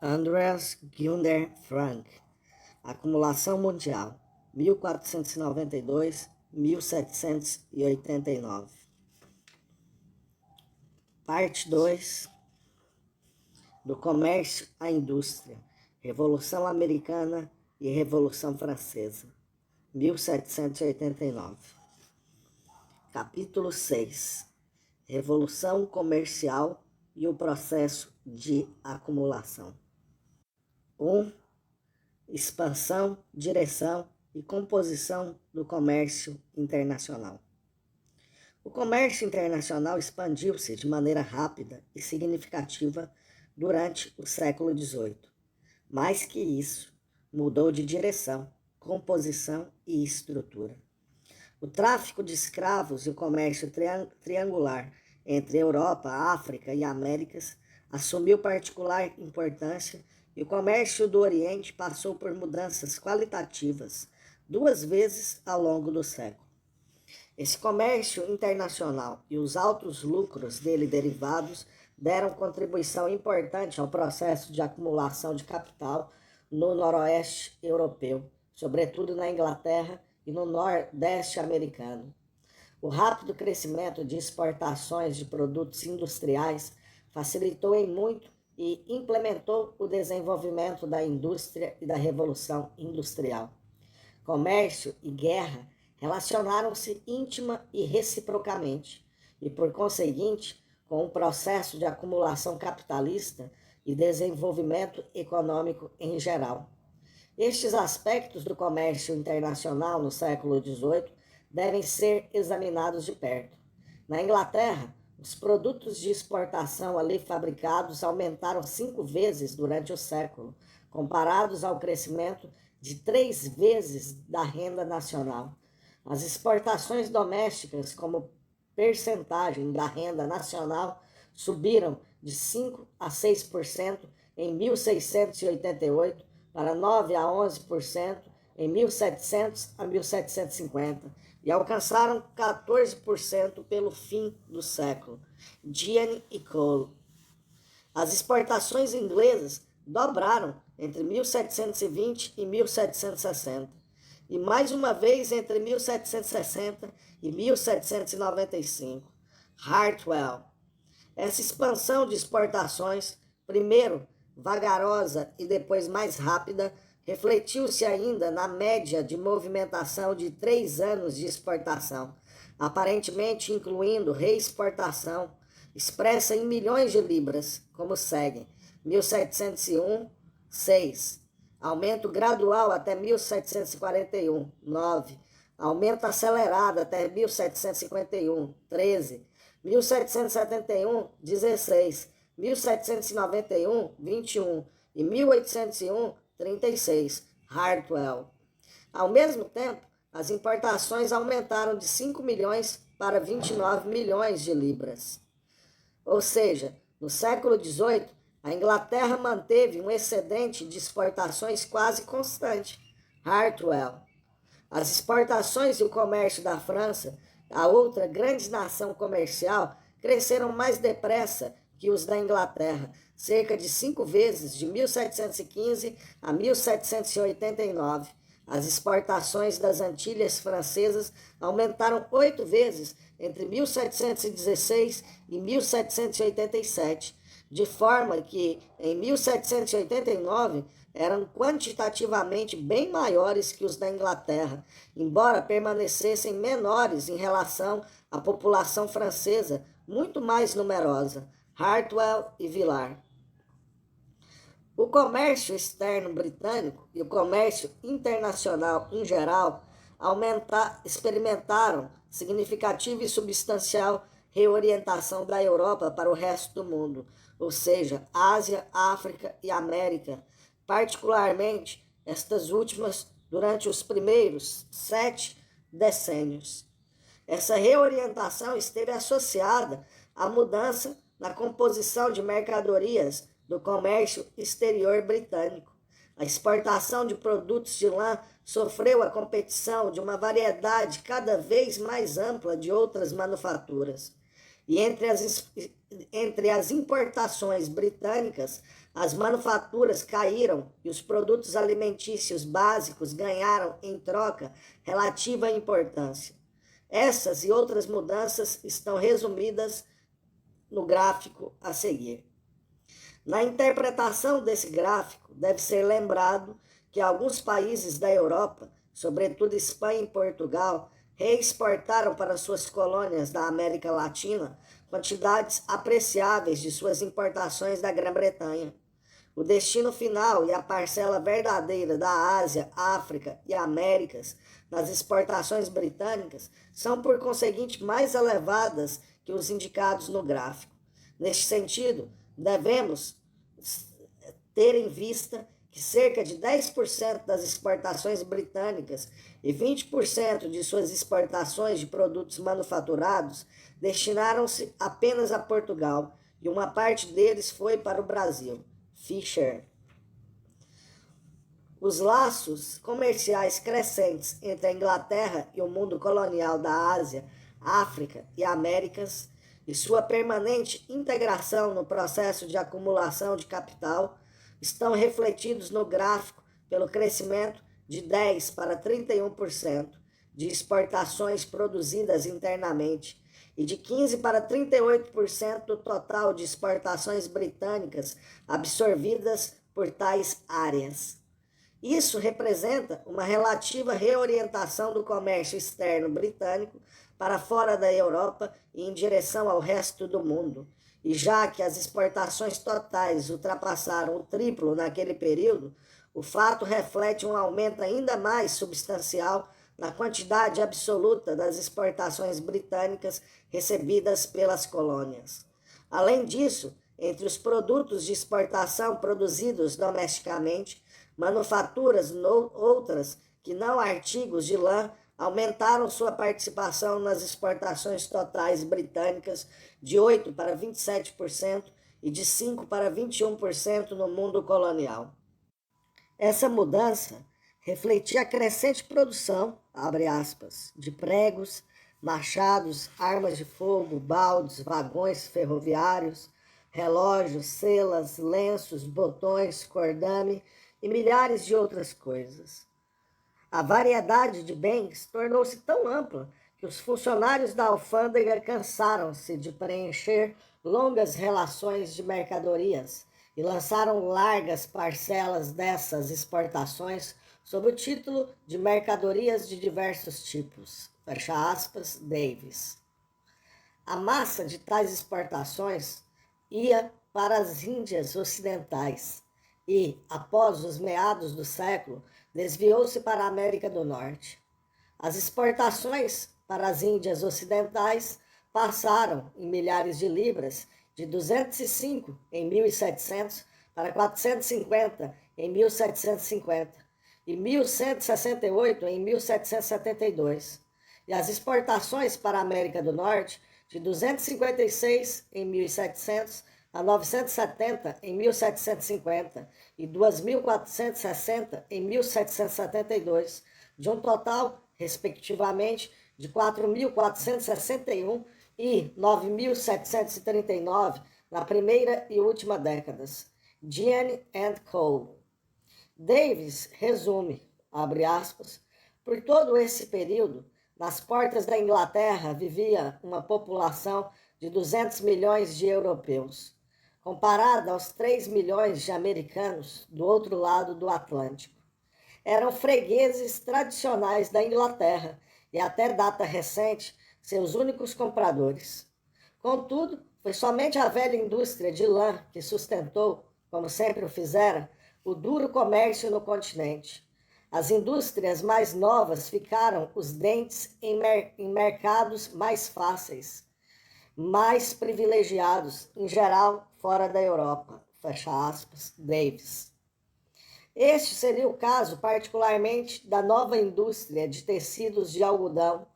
Andreas Günther Frank, Acumulação Mundial, 1492-1789. Parte 2, do comércio à indústria, Revolução Americana e Revolução Francesa, 1789. Capítulo 6, Revolução Comercial e o processo de acumulação. 1. Expansão, direção e composição do comércio internacional. O comércio internacional expandiu-se de maneira rápida e significativa durante o século XVIII. Mais que isso, mudou de direção, composição e estrutura. O tráfico de escravos e o comércio triangular entre Europa, África e Américas assumiu particular importância e o comércio do Oriente passou por mudanças qualitativas 2 vezes ao longo do século. Esse comércio internacional e os altos lucros dele derivados deram contribuição importante ao processo de acumulação de capital no noroeste europeu, sobretudo na Inglaterra e no nordeste americano. O rápido crescimento de exportações de produtos industriais facilitou em muito e implementou o desenvolvimento da indústria e da Revolução Industrial. Comércio e guerra relacionaram-se íntima e reciprocamente, e por conseguinte, com o processo de acumulação capitalista e desenvolvimento econômico em geral. Estes aspectos do comércio internacional no século XVIII devem ser examinados de perto. Na Inglaterra, os produtos de exportação ali fabricados aumentaram 5 vezes durante o século, comparados ao crescimento de 3 vezes da renda nacional. As exportações domésticas, como percentagem da renda nacional, subiram de 5 a 6% em 1688 para 9 a 11% em 1700 a 1750 e alcançaram 14% pelo fim do século. Deane e Cole. As exportações inglesas dobraram entre 1720 e 1760 e mais uma vez entre 1760 e 1795. Hartwell. Essa expansão de exportações, primeiro vagarosa e depois mais rápida, refletiu-se ainda na média de movimentação de 3 anos de exportação, aparentemente incluindo reexportação, expressa em milhões de libras, como segue: 1701, 6. Aumento gradual até 1741, 9. Aumento acelerado até 1751, 13. 1771, 16. 1791, 21. E 1801, 36. Hartwell. Ao mesmo tempo, as importações aumentaram de 5 milhões para 29 milhões de libras. Ou seja, no século XVIII, a Inglaterra manteve um excedente de exportações quase constante. Hartwell. As exportações e o comércio da França, a outra grande nação comercial, cresceram mais depressa que os da Inglaterra, cerca de 5 vezes de 1715 a 1789. As exportações das Antilhas francesas aumentaram 8 vezes entre 1716 e 1787, de forma que, em 1789, eram quantitativamente bem maiores que os da Inglaterra, embora permanecessem menores em relação à população francesa, muito mais numerosa. Hartwell e Villar. O comércio externo britânico e o comércio internacional em geral experimentaram significativa e substancial reorientação da Europa para o resto do mundo, ou seja, Ásia, África e América, particularmente estas últimas durante os primeiros 7 decênios. Essa reorientação esteve associada à mudança na composição de mercadorias do comércio exterior britânico. A exportação de produtos de lã sofreu a competição de uma variedade cada vez mais ampla de outras manufaturas. E entre as importações britânicas, As manufaturas caíram e os produtos alimentícios básicos ganharam, em troca, relativa importância. Essas e outras mudanças estão resumidas no gráfico a seguir. Na interpretação desse gráfico, deve ser lembrado que alguns países da Europa, sobretudo Espanha e Portugal, reexportaram para suas colônias da América Latina quantidades apreciáveis de suas importações da Grã-Bretanha. O destino final e a parcela verdadeira da Ásia, África e Américas nas exportações britânicas são, por conseguinte, mais elevadas que os indicados no gráfico. Neste sentido, devemos ter em vista que cerca de 10% das exportações britânicas e 20% de suas exportações de produtos manufaturados destinaram-se apenas a Portugal, e uma parte deles foi para o Brasil. Fisher. Os laços comerciais crescentes entre a Inglaterra e o mundo colonial da Ásia, África e Américas, e sua permanente integração no processo de acumulação de capital, estão refletidos no gráfico pelo crescimento de 10% para 31% de exportações produzidas internamente e de 15% para 38% do total de exportações britânicas absorvidas por tais áreas. Isso representa uma relativa reorientação do comércio externo britânico para fora da Europa e em direção ao resto do mundo. E já que as exportações totais ultrapassaram o triplo naquele período, o fato reflete um aumento ainda mais substancial na quantidade absoluta das exportações britânicas recebidas pelas colônias. Além disso, entre os produtos de exportação produzidos domesticamente, manufaturas outras que não artigos de lã aumentaram sua participação nas exportações totais britânicas de 8% para 27% e de 5% para 21% no mundo colonial. Essa mudança refletia a crescente produção, abre aspas, de pregos, machados, armas de fogo, baldes, vagões ferroviários, relógios, selas, lenços, botões, cordame e milhares de outras coisas. A variedade de bens tornou-se tão ampla que os funcionários da alfândega cansaram-se de preencher longas relações de mercadorias e lançaram largas parcelas dessas exportações sob o título de mercadorias de diversos tipos. Fecha aspas, Davis. A massa de tais exportações ia para as Índias Ocidentais e, após os meados do século, desviou-se para a América do Norte. As exportações para as Índias Ocidentais passaram, em milhares de libras, de 205 em 1700 para 450 em 1750 e 1.168 em 1772. E as exportações para a América do Norte, de 256 em 1700 a 970 em 1750 e 2.460 em 1772, de um total, respectivamente, de 4.461 e 9.739 na primeira e última décadas. Deane and Co. Davis resume, abre aspas, por todo esse período, nas portas da Inglaterra vivia uma população de 200 milhões de europeus, comparada aos 3 milhões de americanos do outro lado do Atlântico. Eram fregueses tradicionais da Inglaterra e, até data recente, seus únicos compradores. Contudo, foi somente a velha indústria de lã que sustentou, como sempre o fizera, o duro comércio no continente. As indústrias mais novas ficaram os dentes em mercados mais fáceis, mais privilegiados, em geral, fora da Europa. Fecha aspas, Davis. Este seria o caso, particularmente, da nova indústria de tecidos de algodão,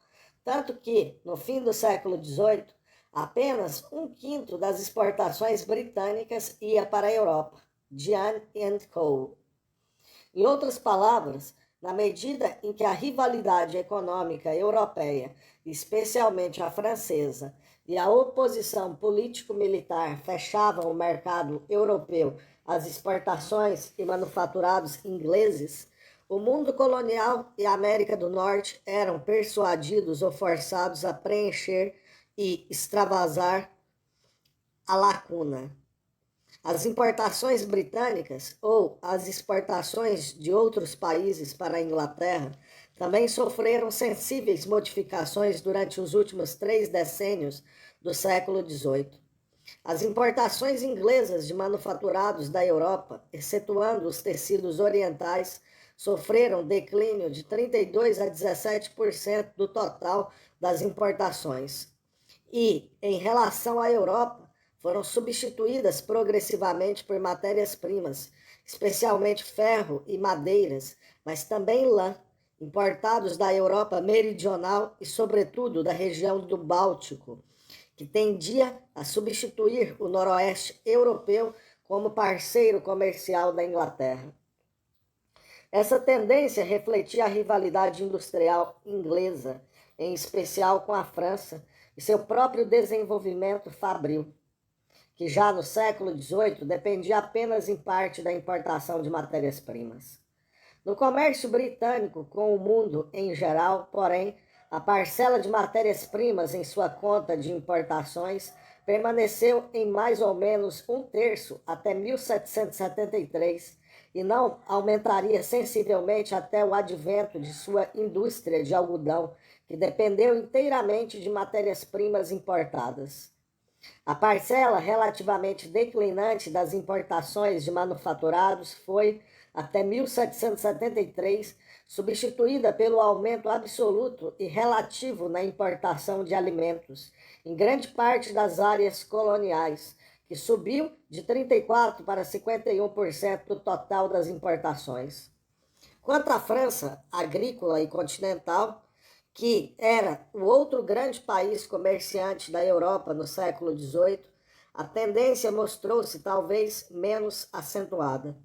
tanto que, no fim do século XVIII, apenas 1/5 das exportações britânicas ia para a Europa. Deane and Co. Em outras palavras, na medida em que a rivalidade econômica europeia, especialmente a francesa, e a oposição político-militar fechavam o mercado europeu as exportações e manufaturados ingleses, o mundo colonial e a América do Norte eram persuadidos ou forçados a preencher e extravasar a lacuna. As importações britânicas ou as exportações de outros países para a Inglaterra também sofreram sensíveis modificações durante os últimos 3 decênios do século XVIII. As importações inglesas de manufaturados da Europa, excetuando os tecidos orientais, sofreram declínio de 32% a 17% do total das importações. E, em relação à Europa, foram substituídas progressivamente por matérias-primas, especialmente ferro e madeiras, mas também lã, importados da Europa meridional e, sobretudo, da região do Báltico, que tendia a substituir o noroeste europeu como parceiro comercial da Inglaterra. Essa tendência refletia a rivalidade industrial inglesa, em especial com a França, e seu próprio desenvolvimento fabril, que já no século XVIII dependia apenas em parte da importação de matérias-primas. No comércio britânico com o mundo em geral, porém, a parcela de matérias-primas em sua conta de importações permaneceu em mais ou menos 1/3 até 1773 e não aumentaria sensivelmente até o advento de sua indústria de algodão, que dependeu inteiramente de matérias-primas importadas. A parcela relativamente declinante das importações de manufaturados foi, até 1773, substituída pelo aumento absoluto e relativo na importação de alimentos, em grande parte das áreas coloniais, que subiu de 34% para 51% do total das importações. Quanto à França agrícola e continental, que era o outro grande país comerciante da Europa no século XVIII, a tendência mostrou-se talvez menos acentuada.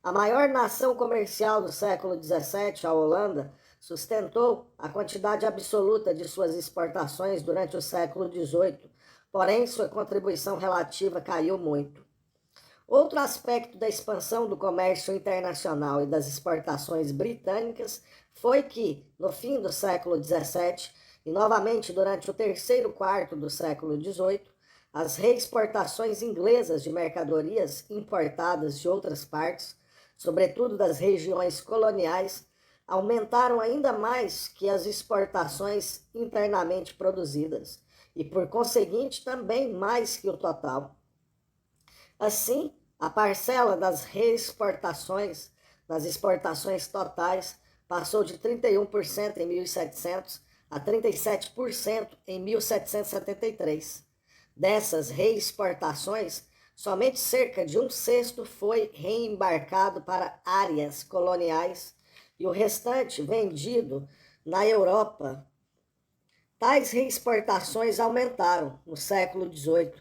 A maior nação comercial do século XVII, a Holanda, sustentou a quantidade absoluta de suas exportações durante o século XVIII, porém sua contribuição relativa caiu muito. Outro aspecto da expansão do comércio internacional e das exportações britânicas foi que, no fim do século XVII e novamente durante o terceiro quarto do século XVIII, as reexportações inglesas de mercadorias importadas de outras partes, sobretudo das regiões coloniais, aumentaram ainda mais que as exportações internamente produzidas e, por conseguinte, também mais que o total. Assim, a parcela das reexportações nas exportações totais passou de 31% em 1700 a 37% em 1773. Dessas reexportações, somente cerca de 1/6 foi reembarcado para áreas coloniais e o restante vendido na Europa. Tais reexportações aumentaram no século XVIII,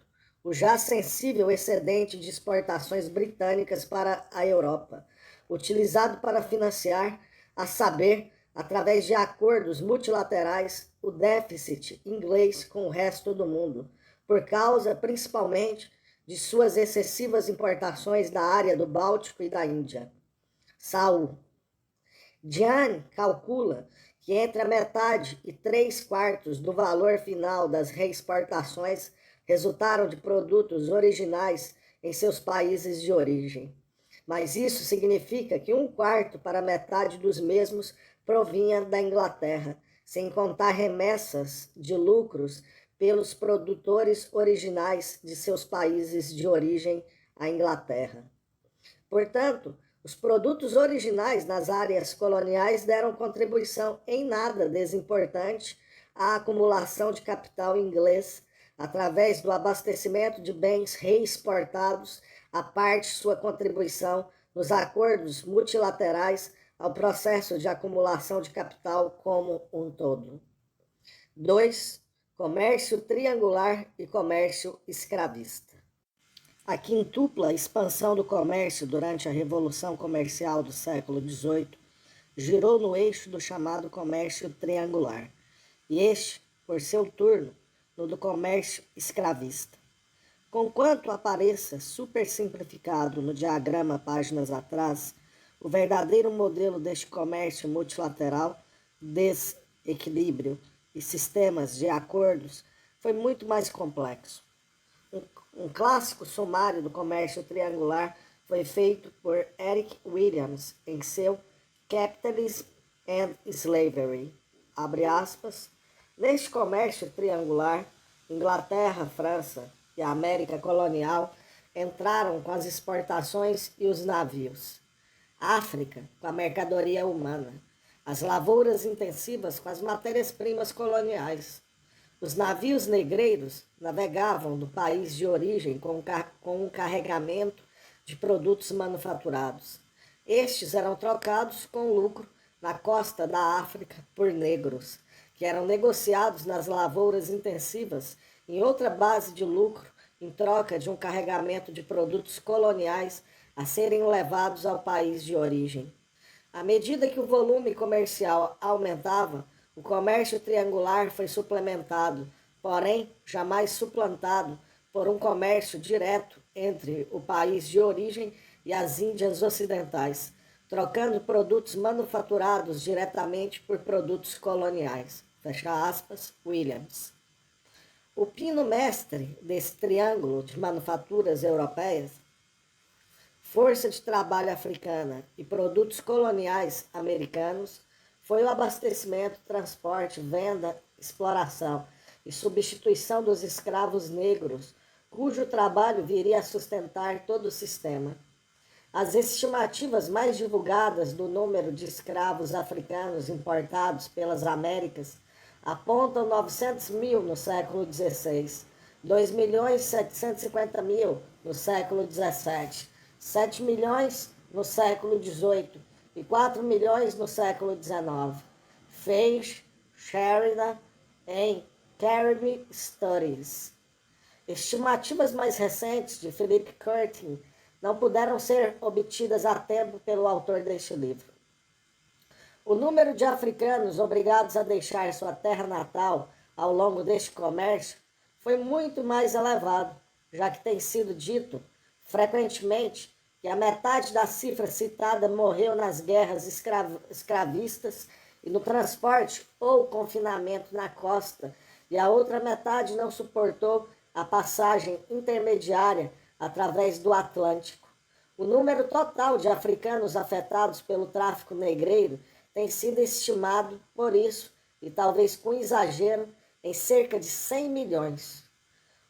o já sensível excedente de exportações britânicas para a Europa, utilizado para financiar, a saber, através de acordos multilaterais, o déficit inglês com o resto do mundo, por causa, principalmente, de suas excessivas importações da área do Báltico e da Índia. Saul. Diane calcula que entre a metade e 3/4 do valor final das reexportações resultaram de produtos originais em seus países de origem. Mas isso significa que 1/4 para metade dos mesmos provinha da Inglaterra, sem contar remessas de lucros pelos produtores originais de seus países de origem à Inglaterra. Portanto, os produtos originais nas áreas coloniais deram contribuição em nada desimportante à acumulação de capital inglês através do abastecimento de bens reexportados, a parte sua contribuição nos acordos multilaterais ao processo de acumulação de capital como um todo. 2. Comércio triangular e comércio escravista. A quintupla expansão do comércio durante a Revolução Comercial do século XVIII girou no eixo do chamado comércio triangular, e este, por seu turno, no do comércio escravista. Conquanto apareça super simplificado no diagrama páginas atrás, o verdadeiro modelo deste comércio multilateral, desequilíbrio e sistemas de acordos foi muito mais complexo. Um clássico sumário do comércio triangular foi feito por Eric Williams em seu Capitalism and Slavery. Abre aspas. Neste comércio triangular, Inglaterra, França e a América colonial entraram com as exportações e os navios. África, com a mercadoria humana. As lavouras intensivas com as matérias-primas coloniais. Os navios negreiros navegavam do país de origem com um carregamento de produtos manufaturados. Estes eram trocados com lucro na costa da África por negros, que eram negociados nas lavouras intensivas em outra base de lucro em troca de um carregamento de produtos coloniais a serem levados ao país de origem. À medida que o volume comercial aumentava, o comércio triangular foi suplementado, porém jamais suplantado, por um comércio direto entre o país de origem e as Índias Ocidentais, trocando produtos manufaturados diretamente por produtos coloniais. Fecha aspas, Williams. O pino mestre desse triângulo de manufaturas europeias, força de trabalho africana e produtos coloniais americanos, foi o abastecimento, transporte, venda, exploração e substituição dos escravos negros, cujo trabalho viria a sustentar todo o sistema. As estimativas mais divulgadas do número de escravos africanos importados pelas Américas apontam 900 mil no século XVI, 2.750.000 no século XVII, 7 milhões no século XVIII e 4 milhões no século XIX. Fez Sheridan em Caribbean Studies. Estimativas mais recentes de Philip Curtin não puderam ser obtidas a tempo pelo autor deste livro. O número de africanos obrigados a deixar sua terra natal ao longo deste comércio foi muito mais elevado, já que tem sido dito frequentemente que a metade da cifra citada morreu nas guerras escravistas e no transporte ou confinamento na costa, e a outra metade não suportou a passagem intermediária através do Atlântico. O número total de africanos afetados pelo tráfico negreiro tem sido estimado, por isso, e talvez com exagero, em cerca de 100 milhões.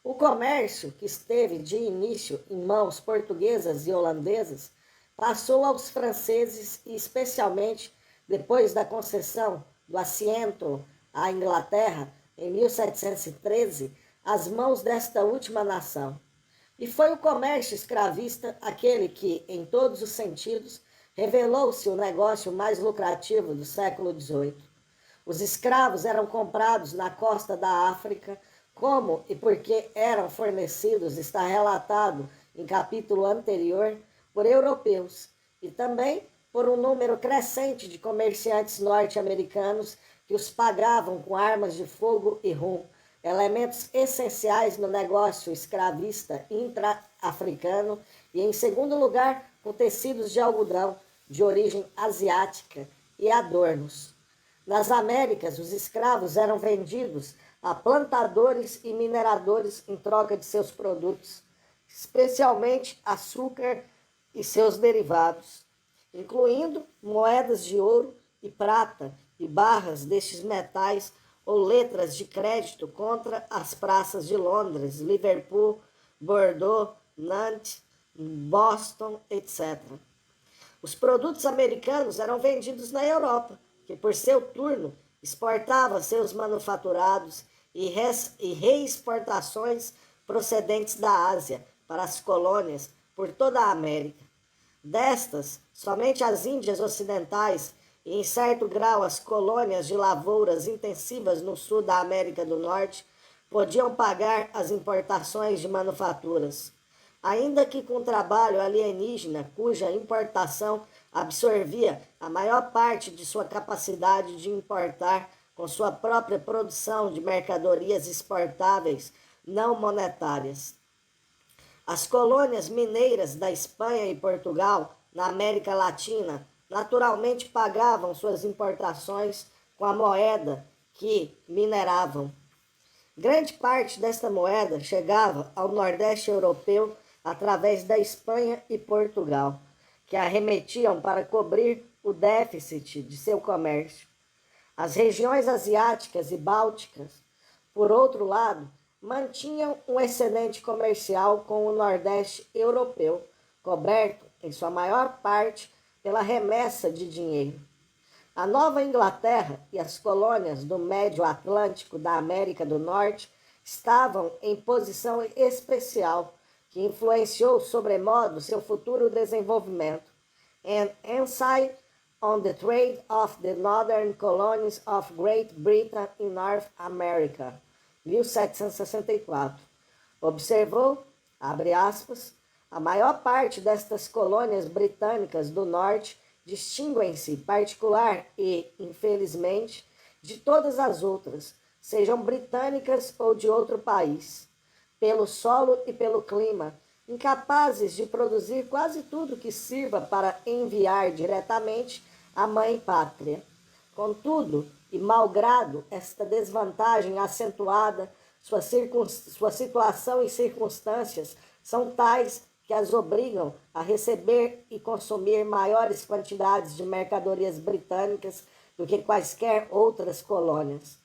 O comércio, que esteve de início em mãos portuguesas e holandesas, passou aos franceses e, especialmente, depois da concessão do assento à Inglaterra, em 1713, às mãos desta última nação. E foi o comércio escravista aquele que, em todos os sentidos, revelou-se o negócio mais lucrativo do século XVIII. Os escravos eram comprados na costa da África, como e porque eram fornecidos, está relatado em capítulo anterior, por europeus, e também por um número crescente de comerciantes norte-americanos que os pagavam com armas de fogo e rum, elementos essenciais no negócio escravista intra-africano, e, em segundo lugar, com tecidos de algodão de origem asiática e adornos. Nas Américas, os escravos eram vendidos a plantadores e mineradores em troca de seus produtos, especialmente açúcar e seus derivados, incluindo moedas de ouro e prata e barras destes metais ou letras de crédito contra as praças de Londres, Liverpool, Bordeaux, Nantes, Boston, etc. Os produtos americanos eram vendidos na Europa, que por seu turno exportava seus manufaturados e reexportações procedentes da Ásia para as colônias por toda a América. Destas, somente as Índias Ocidentais e, em certo grau, as colônias de lavouras intensivas no sul da América do Norte podiam pagar as importações de manufaturas, ainda que com trabalho alienígena, cuja importação absorvia a maior parte de sua capacidade de importar com sua própria produção de mercadorias exportáveis não monetárias. As colônias mineiras da Espanha e Portugal, na América Latina, naturalmente pagavam suas importações com a moeda que mineravam. Grande parte desta moeda chegava ao Nordeste europeu através da Espanha e Portugal, que a remetiam para cobrir o déficit de seu comércio. As regiões asiáticas e bálticas, por outro lado, mantinham um excedente comercial com o Nordeste europeu, coberto, em sua maior parte, pela remessa de dinheiro. A Nova Inglaterra e as colônias do Médio Atlântico da América do Norte estavam em posição especial, que influenciou sobremodo seu futuro desenvolvimento. An Insight on the Trade of the Northern Colonies of Great Britain in North America, 1764. Observou, abre aspas, a maior parte destas colônias britânicas do norte distinguem-se particular e, infelizmente, de todas as outras, sejam britânicas ou de outro país, pelo solo e pelo clima, incapazes de produzir quase tudo que sirva para enviar diretamente à mãe pátria. Contudo, e malgrado esta desvantagem acentuada, sua situação e circunstâncias são tais que as obrigam a receber e consumir maiores quantidades de mercadorias britânicas do que quaisquer outras colônias.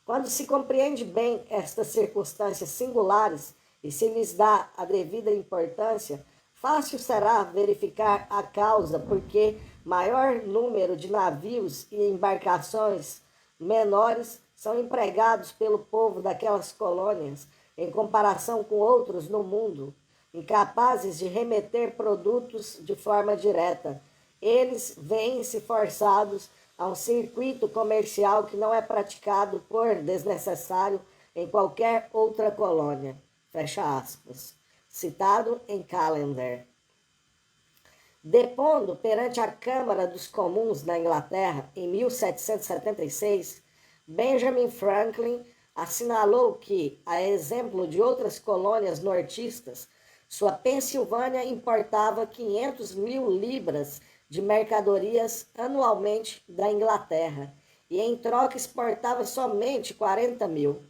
Quando se compreende bem estas circunstâncias singulares e se lhes dá a devida importância, fácil será verificar a causa por que maior número de navios e embarcações menores são empregados pelo povo daquelas colônias em comparação com outros no mundo, incapazes de remeter produtos de forma direta. Eles veem-se forçados a um circuito comercial que não é praticado por desnecessário em qualquer outra colônia. Fecha aspas. Citado em Callender. Depondo perante a Câmara dos Comuns na Inglaterra em 1776, Benjamin Franklin assinalou que, a exemplo de outras colônias nortistas, sua Pensilvânia importava 500 mil libras de mercadorias anualmente da Inglaterra e, em troca, exportava somente 40 mil.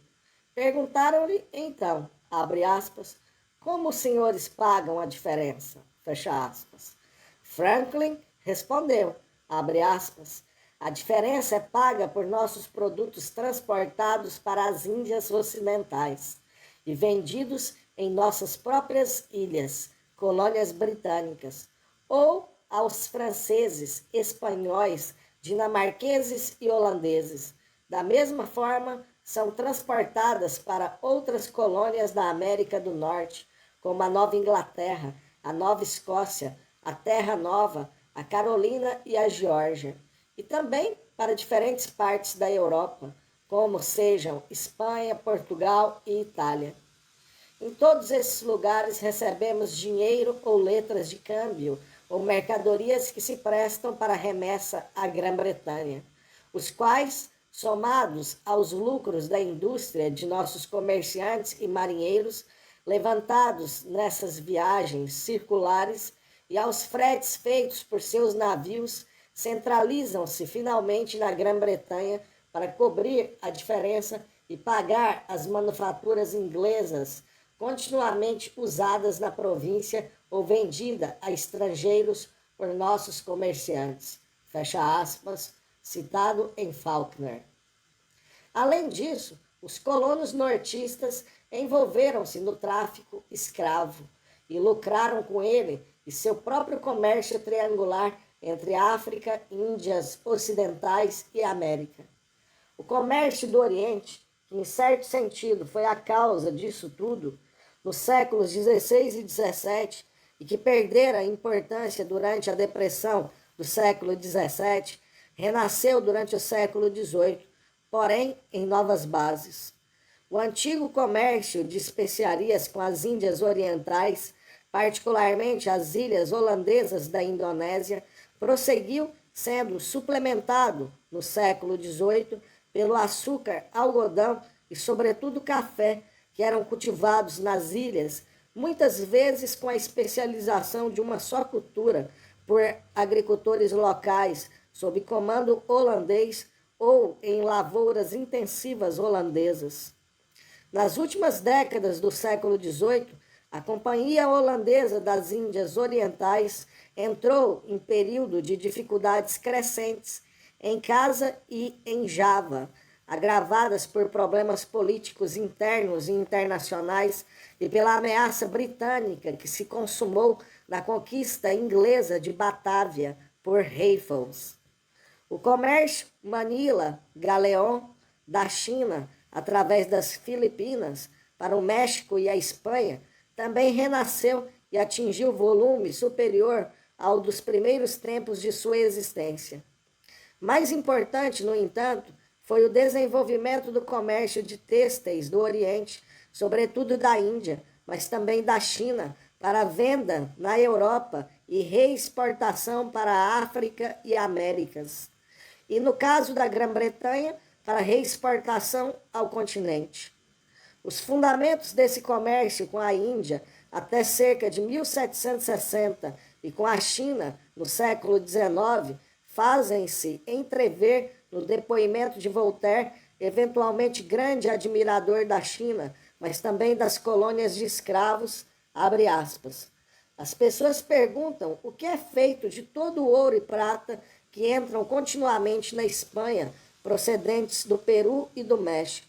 Perguntaram-lhe, então, abre aspas, como os senhores pagam a diferença? Fecha aspas. Franklin respondeu, abre aspas, a diferença é paga por nossos produtos transportados para as Índias Ocidentais e vendidos em nossas próprias ilhas, colônias britânicas, ou aos franceses, espanhóis, dinamarqueses e holandeses. Da mesma forma, são transportadas para outras colônias da América do Norte, como a Nova Inglaterra, a Nova Escócia, a Terra Nova, a Carolina e a Geórgia, e também para diferentes partes da Europa, como sejam Espanha, Portugal e Itália. Em todos esses lugares recebemos dinheiro ou letras de câmbio, ou mercadorias que se prestam para remessa à Grã-Bretanha, os quais, somados aos lucros da indústria de nossos comerciantes e marinheiros, levantados nessas viagens circulares, e aos fretes feitos por seus navios, centralizam-se finalmente na Grã-Bretanha para cobrir a diferença e pagar as manufaturas inglesas continuamente usadas na província ou vendida a estrangeiros por nossos comerciantes. Fecha aspas, citado em Faulkner. Além disso, os colonos nortistas envolveram-se no tráfico escravo e lucraram com ele e seu próprio comércio triangular entre África, Índias Ocidentais e América. O comércio do Oriente, que em certo sentido foi a causa disso tudo, nos séculos XVI e XVII, e que perdera importância durante a depressão do século XVII, renasceu durante o século XVIII, porém em novas bases. O antigo comércio de especiarias com as Índias Orientais, particularmente as ilhas holandesas da Indonésia, prosseguiu sendo suplementado no século XVIII pelo açúcar, algodão e, sobretudo, café, que eram cultivados nas ilhas, muitas vezes com a especialização de uma só cultura por agricultores locais, sob comando holandês ou em lavouras intensivas holandesas. Nas últimas décadas do século XVIII, a Companhia Holandesa das Índias Orientais entrou em período de dificuldades crescentes em Casa e em Java, agravadas por problemas políticos internos e internacionais e pela ameaça britânica que se consumou na conquista inglesa de Batávia por Raffles. O comércio Manila-Galeão da China, através das Filipinas, para o México e a Espanha, também renasceu e atingiu volume superior ao dos primeiros tempos de sua existência. Mais importante, no entanto, foi o desenvolvimento do comércio de têxteis do Oriente, sobretudo da Índia, mas também da China, para venda na Europa e reexportação para a África e Américas. E no caso da Grã-Bretanha, para reexportação ao continente. Os fundamentos desse comércio com a Índia até cerca de 1760 e com a China no século XIX fazem-se entrever no depoimento de Voltaire, eventualmente grande admirador da China, mas também das colônias de escravos, abre aspas. As pessoas perguntam o que é feito de todo o ouro e prata que entram continuamente na Espanha, procedentes do Peru e do México.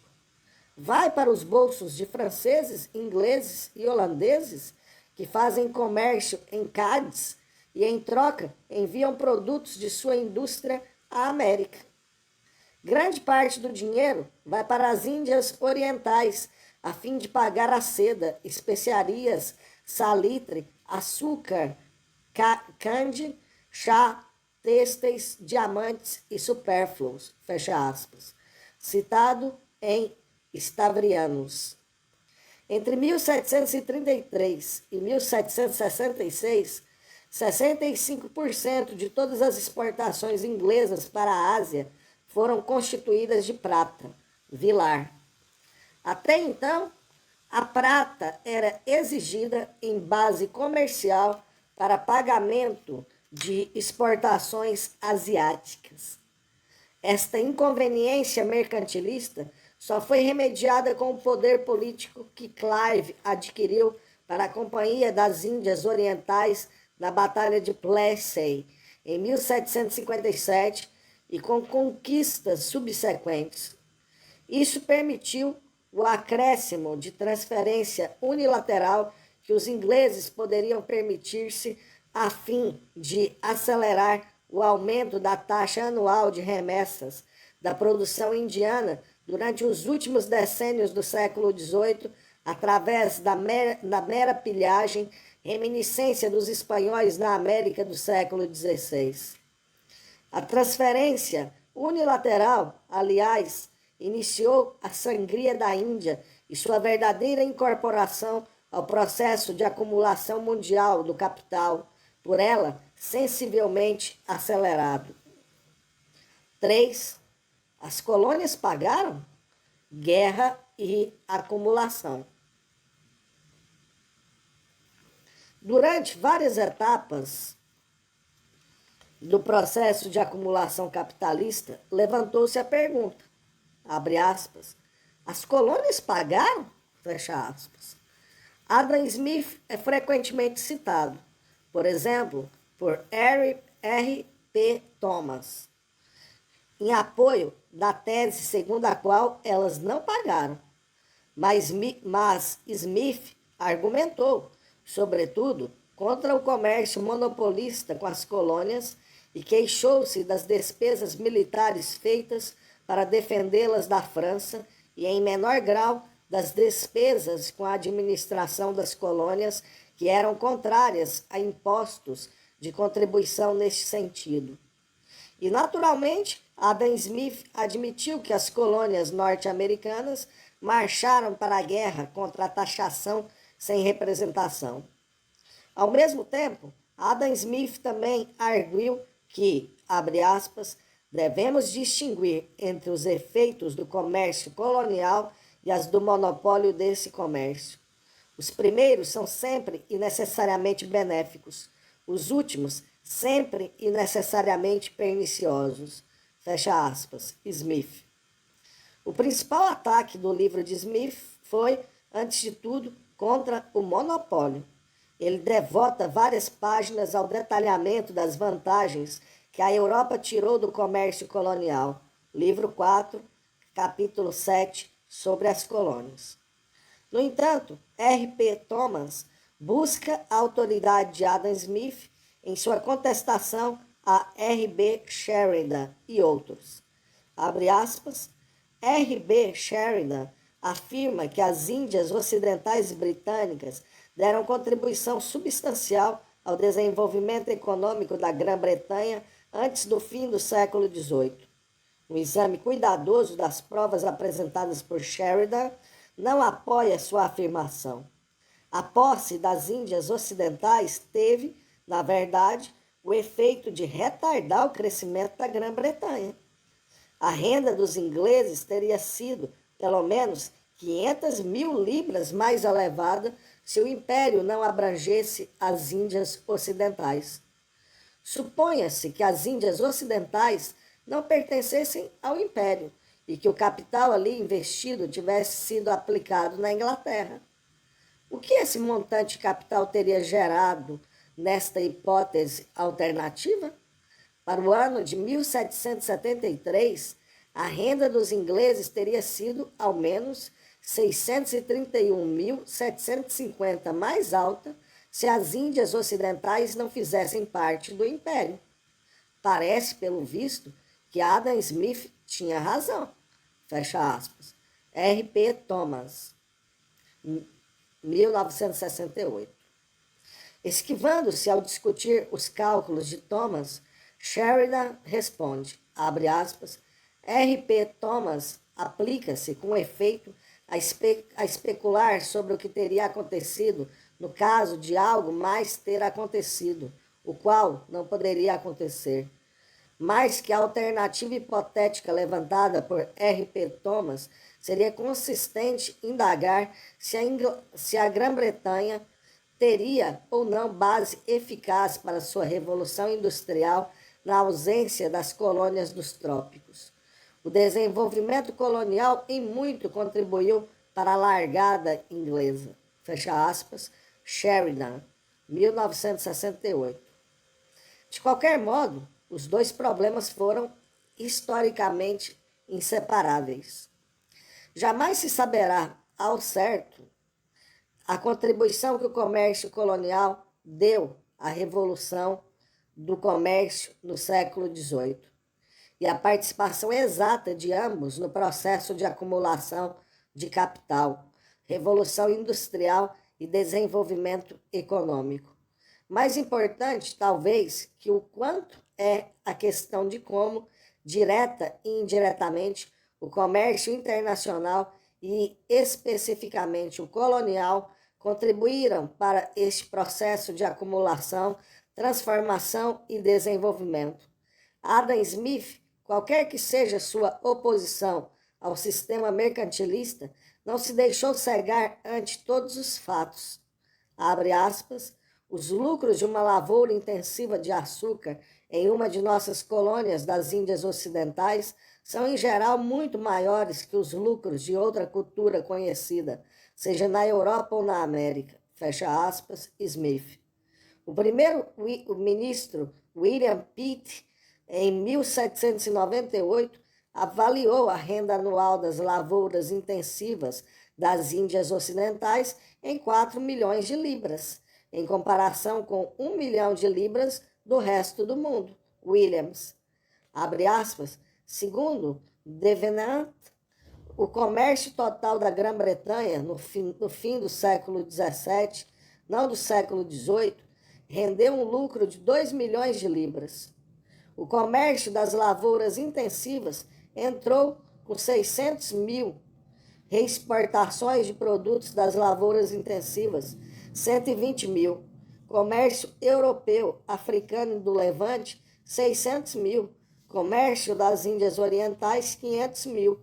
Vai para os bolsos de franceses, ingleses e holandeses que fazem comércio em Cádiz e, em troca, enviam produtos de sua indústria à América. Grande parte do dinheiro vai para as Índias Orientais, a fim de pagar a seda, especiarias, salitre, açúcar, cande, chá, têxteis, diamantes e supérfluos, fecha aspas. Citado em Stavrianus. Entre 1733 e 1766, 65% de todas as exportações inglesas para a Ásia foram constituídas de prata, vilar. Até então, a prata era exigida em base comercial para pagamento de exportações asiáticas. Esta inconveniência mercantilista só foi remediada com o poder político que Clive adquiriu para a Companhia das Índias Orientais na Batalha de Plassey, em 1757, e com conquistas subsequentes. Isso permitiu o acréscimo de transferência unilateral que os ingleses poderiam permitir-se a fim de acelerar o aumento da taxa anual de remessas da produção indiana durante os últimos decênios do século XVIII, através da mera pilhagem, reminiscência dos espanhóis na América do século XVI. A transferência unilateral, aliás, iniciou a sangria da Índia e sua verdadeira incorporação ao processo de acumulação mundial do capital, por ela sensivelmente acelerado. 3. As colônias pagaram? Guerra e acumulação. Durante várias etapas do processo de acumulação capitalista, levantou-se a pergunta, abre aspas, as colônias pagaram? Fecha aspas. Adam Smith é frequentemente citado, por exemplo, por R. P. Thomas, em apoio da tese segundo a qual elas não pagaram. Mas Smith argumentou, sobretudo, contra o comércio monopolista com as colônias e queixou-se das despesas militares feitas para defendê-las da França e, em menor grau, das despesas com a administração das colônias que eram contrárias a impostos de contribuição neste sentido. E, naturalmente, Adam Smith admitiu que as colônias norte-americanas marcharam para a guerra contra a taxação sem representação. Ao mesmo tempo, Adam Smith também arguiu que, abre aspas, devemos distinguir entre os efeitos do comércio colonial e as do monopólio desse comércio. Os primeiros são sempre e necessariamente benéficos, os últimos sempre e necessariamente perniciosos. Fecha aspas. Smith. O principal ataque do livro de Smith foi, antes de tudo, contra o monopólio. Ele devota várias páginas ao detalhamento das vantagens que a Europa tirou do comércio colonial. Livro 4, capítulo 7, sobre as colônias. No entanto, R.P. Thomas busca a autoridade de Adam Smith em sua contestação a R.B. Sheridan e outros. Abre aspas. R.B. Sheridan afirma que as Índias Ocidentais Britânicas deram contribuição substancial ao desenvolvimento econômico da Grã-Bretanha antes do fim do século XVIII. Um exame cuidadoso das provas apresentadas por Sheridan não apoia sua afirmação. A posse das Índias Ocidentais teve, na verdade, o efeito de retardar o crescimento da Grã-Bretanha. A renda dos ingleses teria sido, pelo menos, 500 mil libras mais elevada se o império não abrangesse as Índias Ocidentais. Suponha-se que as Índias Ocidentais não pertencessem ao império e que o capital ali investido tivesse sido aplicado na Inglaterra. O que esse montante de capital teria gerado nesta hipótese alternativa? Para o ano de 1773, a renda dos ingleses teria sido, ao menos, 631.750 mais alta se as Índias Ocidentais não fizessem parte do Império. Parece, pelo visto, que Adam Smith tinha razão. Fecha aspas. R.P. Thomas, 1968. Esquivando-se ao discutir os cálculos de Thomas, Sheridan responde, abre aspas, R.P. Thomas aplica-se com efeito a especular sobre o que teria acontecido no caso de algo mais ter acontecido, o qual não poderia acontecer. Mais que a alternativa hipotética levantada por R.P. Thomas, seria consistente indagar se a Grã-Bretanha teria ou não base eficaz para sua revolução industrial na ausência das colônias dos trópicos. O desenvolvimento colonial em muito contribuiu para a largada inglesa. Fecha aspas, Sheridan, 1968. De qualquer modo, os dois problemas foram historicamente inseparáveis. Jamais se saberá ao certo a contribuição que o comércio colonial deu à revolução do comércio no século XVIII e a participação exata de ambos no processo de acumulação de capital, revolução industrial e desenvolvimento econômico. Mais importante, talvez, que o quanto é a questão de como, direta e indiretamente, o comércio internacional e, especificamente, o colonial, contribuíram para este processo de acumulação, transformação e desenvolvimento. Adam Smith, qualquer que seja sua oposição ao sistema mercantilista, não se deixou cegar ante todos os fatos. Abre aspas, os lucros de uma lavoura intensiva de açúcar em uma de nossas colônias das Índias Ocidentais são, em geral, muito maiores que os lucros de outra cultura conhecida, seja na Europa ou na América. Fecha aspas, Smith. O primeiro-ministro William Pitt, em 1798, avaliou a renda anual das lavouras intensivas das Índias Ocidentais em 4 milhões de libras, em comparação com 1 milhão de libras do resto do mundo. Williams, abre aspas, segundo Devenant, o comércio total da Grã-Bretanha no fim do século XVII, não do século XVIII, rendeu um lucro de 2 milhões de libras. O comércio das lavouras intensivas entrou com 600 mil reexportações de produtos das lavouras intensivas, 120 mil. Comércio europeu, africano e do Levante, 600 mil. Comércio das Índias Orientais, 500 mil.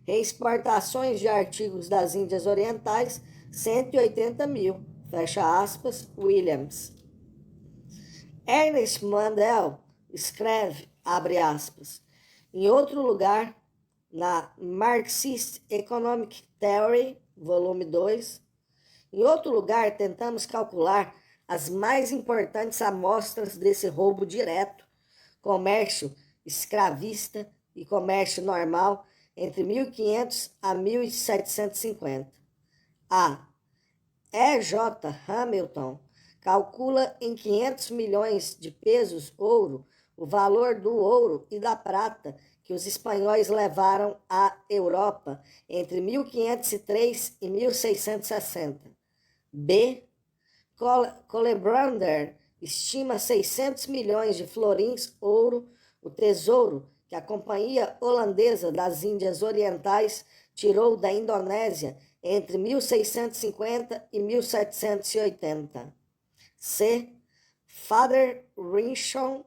Reexportações de artigos das Índias Orientais, 180 mil, fecha aspas, Williams. Ernest Mandel escreve, abre aspas, em outro lugar, na Marxist Economic Theory, volume 2, em outro lugar, tentamos calcular as mais importantes amostras desse roubo direto, comércio escravista e comércio normal entre 1500 a 1750. A. E.J. Hamilton calcula em 500 milhões de pesos ouro o valor do ouro e da prata que os espanhóis levaram à Europa entre 1503 e 1660. B. Collebrander estima 600 milhões de florins ouro, o tesouro que a Companhia Holandesa das Índias Orientais tirou da Indonésia entre 1650 e 1780. C. Father Rinchon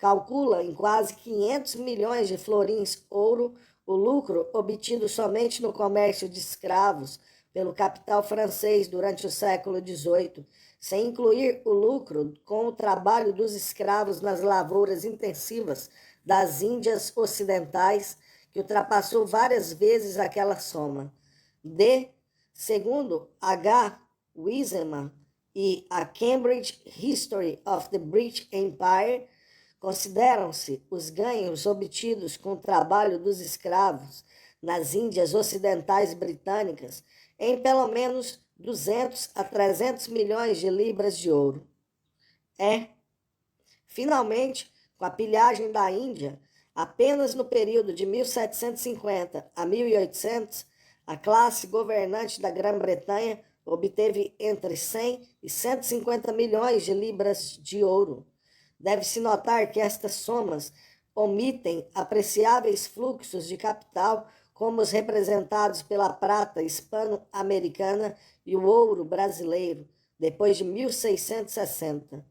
calcula em quase 500 milhões de florins ouro o lucro obtido somente no comércio de escravos pelo capital francês durante o século XVIII, sem incluir o lucro com o trabalho dos escravos nas lavouras intensivas das Índias Ocidentais, que ultrapassou várias vezes aquela soma. D. Segundo H. Wiseman e a Cambridge History of the British Empire, consideram-se os ganhos obtidos com o trabalho dos escravos nas Índias Ocidentais Britânicas em pelo menos 200 a 300 milhões de libras de ouro. Finalmente, com a pilhagem da Índia, apenas no período de 1750 a 1800, a classe governante da Grã-Bretanha obteve entre 100 e 150 milhões de libras de ouro. Deve-se notar que estas somas omitem apreciáveis fluxos de capital, como os representados pela prata hispano-americana e o ouro brasileiro, depois de 1660.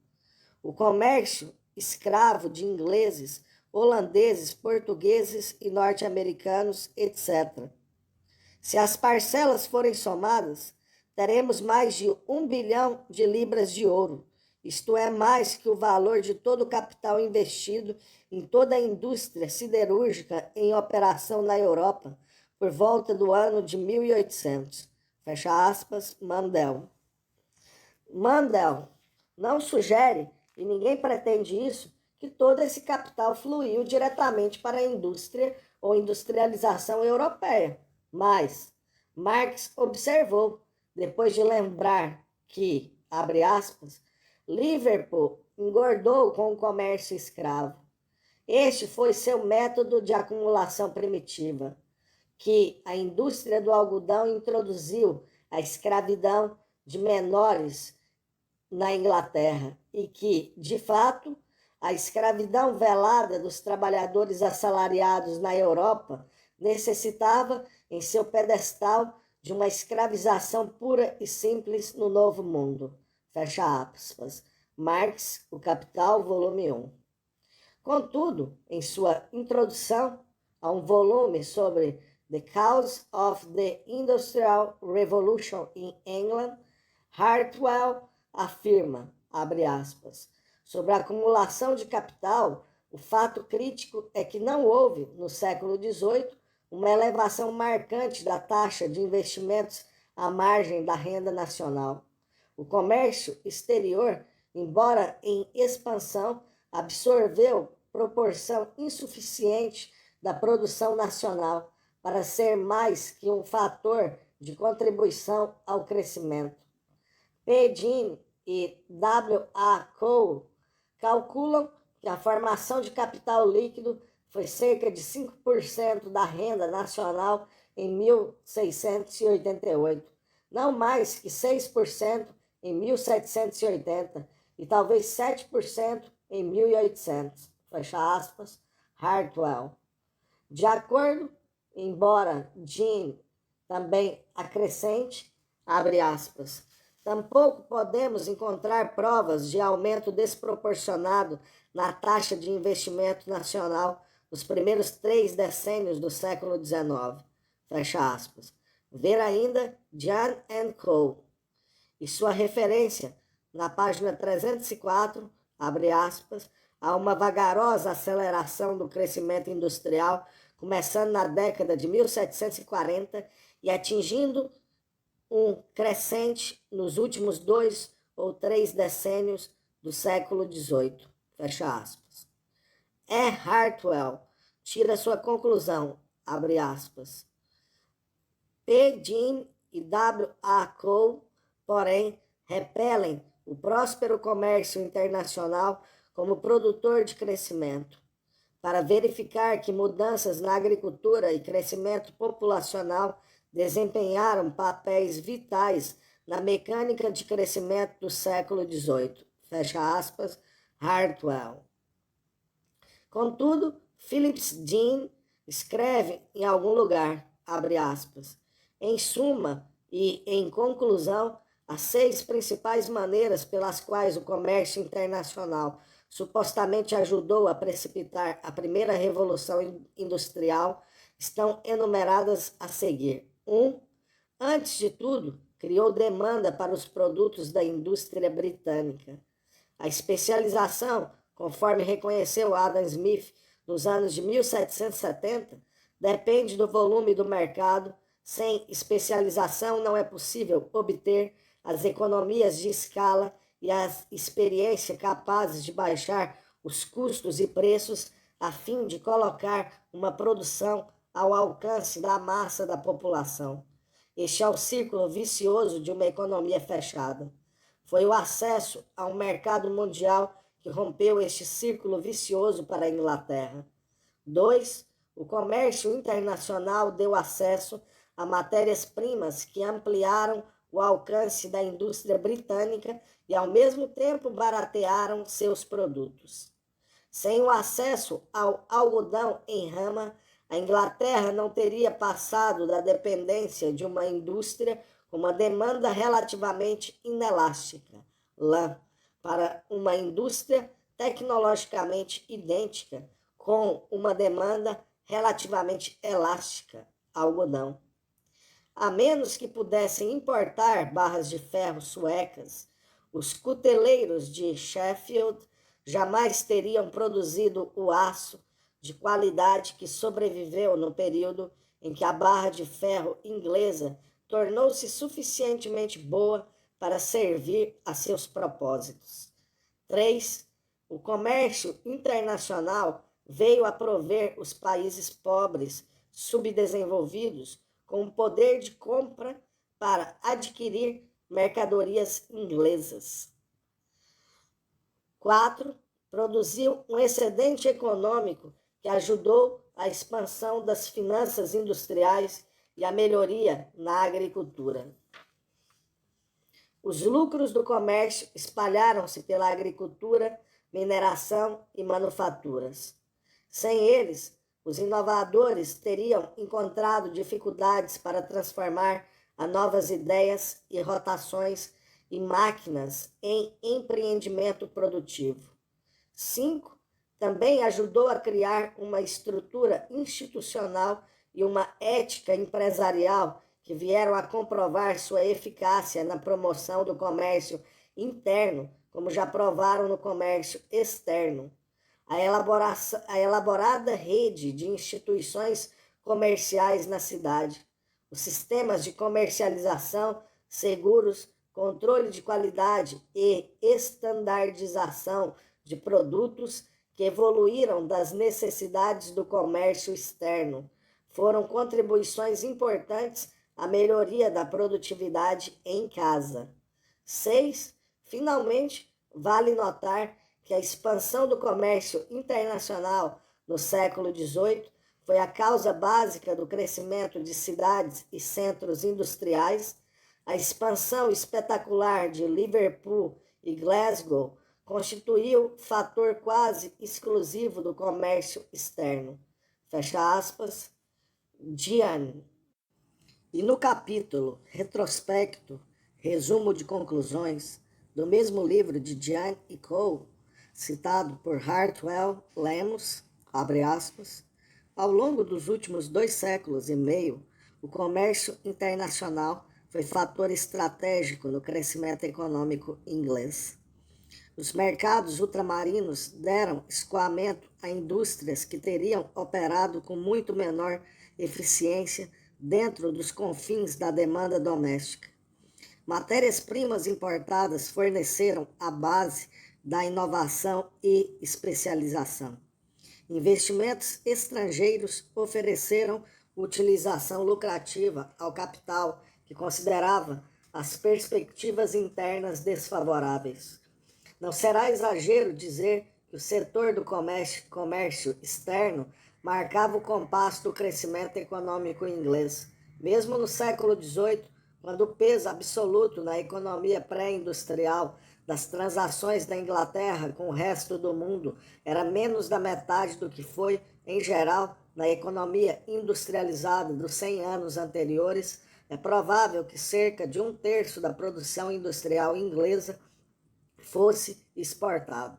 O comércio escravo de ingleses, holandeses, portugueses e norte-americanos, etc. Se as parcelas forem somadas, teremos mais de 1 bilhão de libras de ouro, isto é, mais que o valor de todo o capital investido em toda a indústria siderúrgica em operação na Europa por volta do ano de 1800. Fecha aspas, Mandel. Mandel não sugere, e ninguém pretende isso, que todo esse capital fluiu diretamente para a indústria ou industrialização europeia. Mas Marx observou, depois de lembrar que, abre aspas, Liverpool engordou com o comércio escravo. Este foi seu método de acumulação primitiva, que a indústria do algodão introduziu a escravidão de menores na Inglaterra e que, de fato, a escravidão velada dos trabalhadores assalariados na Europa necessitava, em seu pedestal, de uma escravização pura e simples no Novo Mundo. Fecha aspas. Marx, O Capital, volume 1. Contudo, em sua introdução a um volume sobre The Cause of the Industrial Revolution in England, Hartwell afirma, abre aspas, sobre a acumulação de capital, o fato crítico é que não houve, no século XVIII, uma elevação marcante da taxa de investimentos à margem da renda nacional. O comércio exterior, embora em expansão, absorveu proporção insuficiente da produção nacional para ser mais que um fator de contribuição ao crescimento. P. Dean e W. A. Cole calculam que a formação de capital líquido foi cerca de 5% da renda nacional em 1688, não mais que 6% em 1780 e talvez 7% em 1800. Fecha aspas, Hartwell. De acordo, embora Dean também acrescente, abre aspas, tampouco podemos encontrar provas de aumento desproporcionado na taxa de investimento nacional nos primeiros 3 decênios do século XIX. Fecha aspas. Ver ainda John and Co. E sua referência na página 304, abre aspas, a uma vagarosa aceleração do crescimento industrial, começando na década de 1740 e atingindo um crescente nos últimos 2 ou 3 decênios do século XVIII. Fecha aspas. E. Hartwell tira sua conclusão, abre aspas. P. Ginn e W. A. Cole, porém, repelem o próspero comércio internacional como produtor de crescimento. Para verificar que mudanças na agricultura e crescimento populacional desempenharam papéis vitais na mecânica de crescimento do século XVIII. Fecha aspas, Hartwell. Contudo, Phillips Dean escreve em algum lugar, abre aspas, em suma e em conclusão, as 6 principais maneiras pelas quais o comércio internacional supostamente ajudou a precipitar a primeira revolução industrial estão enumeradas a seguir. 1. Antes de tudo, criou demanda para os produtos da indústria britânica. A especialização, conforme reconheceu Adam Smith nos anos de 1770, depende do volume do mercado. Sem especialização não é possível obter as economias de escala e a experiência capazes de baixar os custos e preços a fim de colocar uma produção ao alcance da massa da população. Este é o círculo vicioso de uma economia fechada. Foi o acesso ao mercado mundial que rompeu este círculo vicioso para a Inglaterra. 2. O comércio internacional deu acesso a matérias-primas que ampliaram o alcance da indústria britânica e, ao mesmo tempo, baratearam seus produtos. Sem o acesso ao algodão em rama, a Inglaterra não teria passado da dependência de uma indústria com uma demanda relativamente inelástica, lã, para uma indústria tecnologicamente idêntica com uma demanda relativamente elástica, algodão. A menos que pudessem importar barras de ferro suecas, os cuteleiros de Sheffield jamais teriam produzido o aço de qualidade que sobreviveu no período em que a barra de ferro inglesa tornou-se suficientemente boa para servir a seus propósitos. 3. O comércio internacional veio a prover os países pobres, subdesenvolvidos, com o poder de compra para adquirir mercadorias inglesas. 4. Produziu um excedente econômico que ajudou a expansão das finanças industriais e a melhoria na agricultura. Os lucros do comércio espalharam-se pela agricultura, mineração e manufaturas. Sem eles, os inovadores teriam encontrado dificuldades para transformar a novas ideias e rotações e máquinas em empreendimento produtivo. 5. Também ajudou a criar uma estrutura institucional e uma ética empresarial que vieram a comprovar sua eficácia na promoção do comércio interno, como já provaram no comércio externo. A elaborada rede de instituições comerciais na cidade, os sistemas de comercialização, seguros, controle de qualidade e estandardização de produtos que evoluíram das necessidades do comércio externo, foram contribuições importantes à melhoria da produtividade em casa. 6. Finalmente, vale notar que a expansão do comércio internacional no século XVIII foi a causa básica do crescimento de cidades e centros industriais. A expansão espetacular de Liverpool e Glasgow constituiu fator quase exclusivo do comércio externo. Fecha aspas, Diane. E no capítulo Retrospecto, resumo de conclusões, do mesmo livro de Diane e Cole, citado por Hartwell Lemos, abre aspas, ao longo dos últimos 2 séculos e meio, o comércio internacional foi fator estratégico no crescimento econômico inglês. Os mercados ultramarinos deram escoamento a indústrias que teriam operado com muito menor eficiência dentro dos confins da demanda doméstica. Matérias-primas importadas forneceram a base da inovação e especialização. Investimentos estrangeiros ofereceram utilização lucrativa ao capital, que considerava as perspectivas internas desfavoráveis. Não será exagero dizer que o setor do comércio externo marcava o compasso do crescimento econômico inglês. Mesmo no século XVIII, quando o peso absoluto na economia pré-industrial das transações da Inglaterra com o resto do mundo era menos da metade do que foi, em geral, na economia industrializada dos 100 anos anteriores, é provável que cerca de 1/3 da produção industrial inglesa fosse exportado.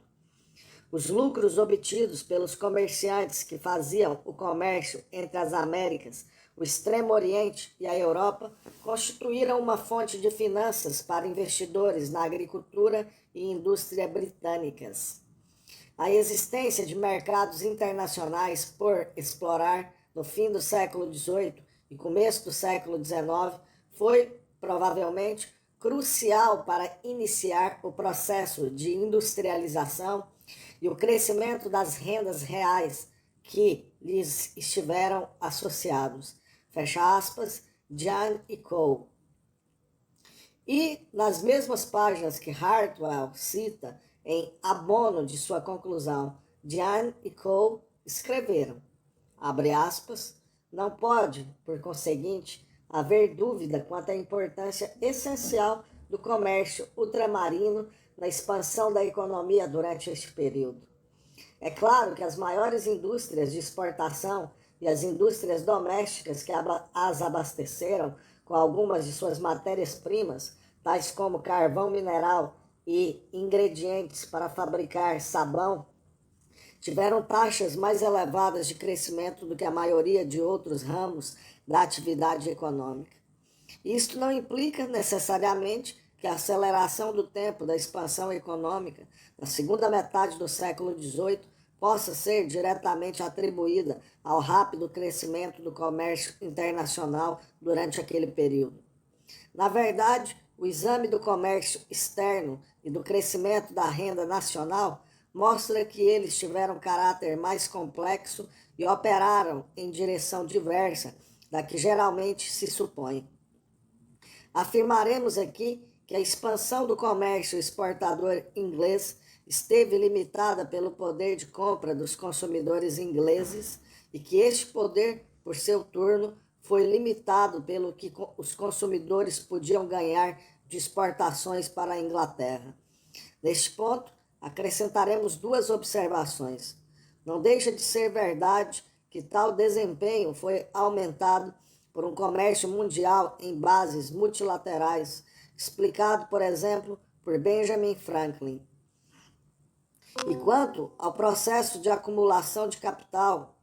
Os lucros obtidos pelos comerciantes que faziam o comércio entre as Américas, o Extremo Oriente e a Europa constituíram uma fonte de finanças para investidores na agricultura e indústria britânicas. A existência de mercados internacionais por explorar no fim do século XVIII e começo do século XIX foi, provavelmente, crucial para iniciar o processo de industrialização e o crescimento das rendas reais que lhes estiveram associados. Fecha aspas, Jan e Cole. E nas mesmas páginas que Hartwell cita em abono de sua conclusão, Jan e Cole escreveram, abre aspas, não pode, por conseguinte, haver dúvida quanto à importância essencial do comércio ultramarino na expansão da economia durante este período. É claro que as maiores indústrias de exportação e as indústrias domésticas que as abasteceram com algumas de suas matérias-primas, tais como carvão mineral e ingredientes para fabricar sabão, tiveram taxas mais elevadas de crescimento do que a maioria de outros ramos da atividade econômica. Isto não implica necessariamente que a aceleração do tempo da expansão econômica na segunda metade do século XVIII possa ser diretamente atribuída ao rápido crescimento do comércio internacional durante aquele período. Na verdade, o exame do comércio externo e do crescimento da renda nacional mostra que eles tiveram caráter mais complexo e operaram em direção diversa da que geralmente se supõe. Afirmaremos aqui que a expansão do comércio exportador inglês esteve limitada pelo poder de compra dos consumidores ingleses e que este poder, por seu turno, foi limitado pelo que os consumidores podiam ganhar de exportações para a Inglaterra. Neste ponto, acrescentaremos duas observações. Não deixa de ser verdade que tal desempenho foi aumentado por um comércio mundial em bases multilaterais, explicado, por exemplo, por Benjamin Franklin. E quanto ao processo de acumulação de capital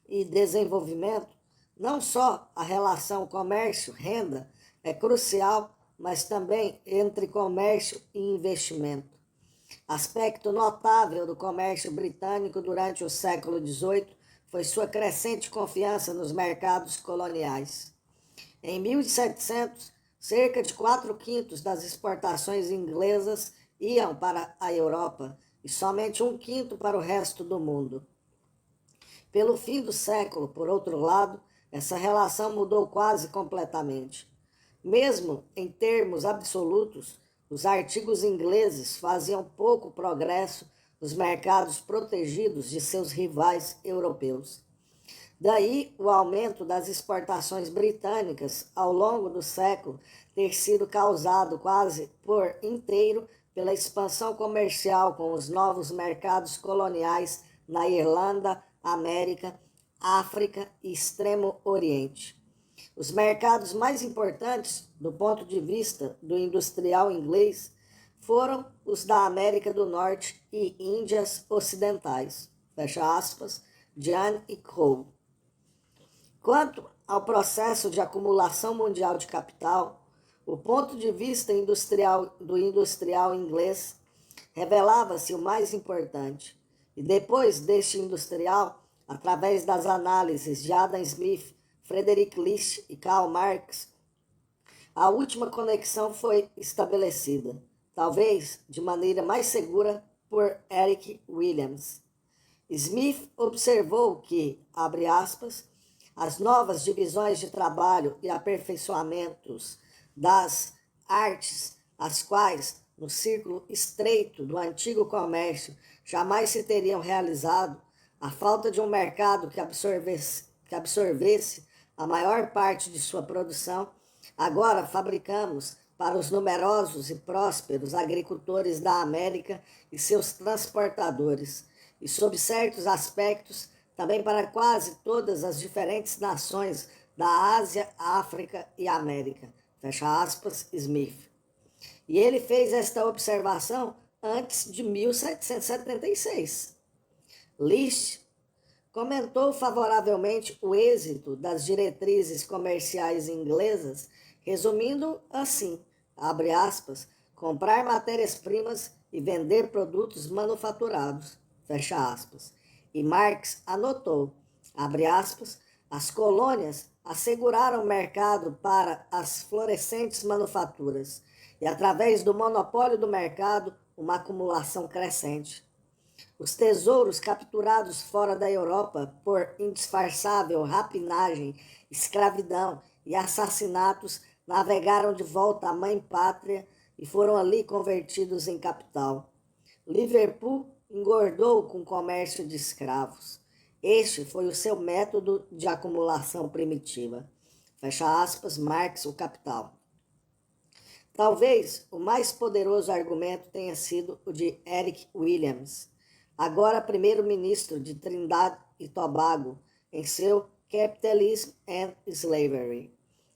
e desenvolvimento, não só a relação comércio-renda é crucial, mas também entre comércio e investimento. Aspecto notável do comércio britânico durante o século XVIII foi sua crescente confiança nos mercados coloniais. Em 1700, cerca de 4/5 das exportações inglesas iam para a Europa e somente 1/5 para o resto do mundo. Pelo fim do século, por outro lado, essa relação mudou quase completamente. Mesmo em termos absolutos, os artigos ingleses faziam pouco progresso nos mercados protegidos de seus rivais europeus. Daí o aumento das exportações britânicas ao longo do século ter sido causado quase por inteiro pela expansão comercial com os novos mercados coloniais na Irlanda, América, África e Extremo Oriente. Os mercados mais importantes, do ponto de vista do industrial inglês, foram os da América do Norte e Índias Ocidentais. Fecha aspas, Jan e Cole. Quanto ao processo de acumulação mundial de capital, o ponto de vista do industrial inglês revelava-se o mais importante. E depois deste industrial, através das análises de Adam Smith, Friedrich List e Karl Marx, a última conexão foi estabelecida, talvez de maneira mais segura por Eric Williams. Smith observou que, abre aspas, as novas divisões de trabalho e aperfeiçoamentos das artes, as quais, no círculo estreito do antigo comércio, jamais se teriam realizado, a falta de um mercado que absorvesse a maior parte de sua produção, agora fabricamos para os numerosos e prósperos agricultores da América e seus transportadores, e sob certos aspectos, também para quase todas as diferentes nações da Ásia, África e América. Fecha aspas, Smith. E ele fez esta observação antes de 1776. List comentou favoravelmente o êxito das diretrizes comerciais inglesas, resumindo assim, abre aspas, comprar matérias-primas e vender produtos manufaturados, fecha aspas. E Marx anotou, abre aspas, as colônias asseguraram mercado para as florescentes manufaturas e, através do monopólio do mercado, uma acumulação crescente. Os tesouros capturados fora da Europa por indisfarçável rapinagem, escravidão e assassinatos navegaram de volta à mãe pátria e foram ali convertidos em capital. Liverpool engordou com o comércio de escravos. Este foi o seu método de acumulação primitiva. Fecha aspas, Marx, O Capital. Talvez o mais poderoso argumento tenha sido o de Eric Williams, agora primeiro-ministro de Trindade e Tobago, em seu Capitalism and Slavery.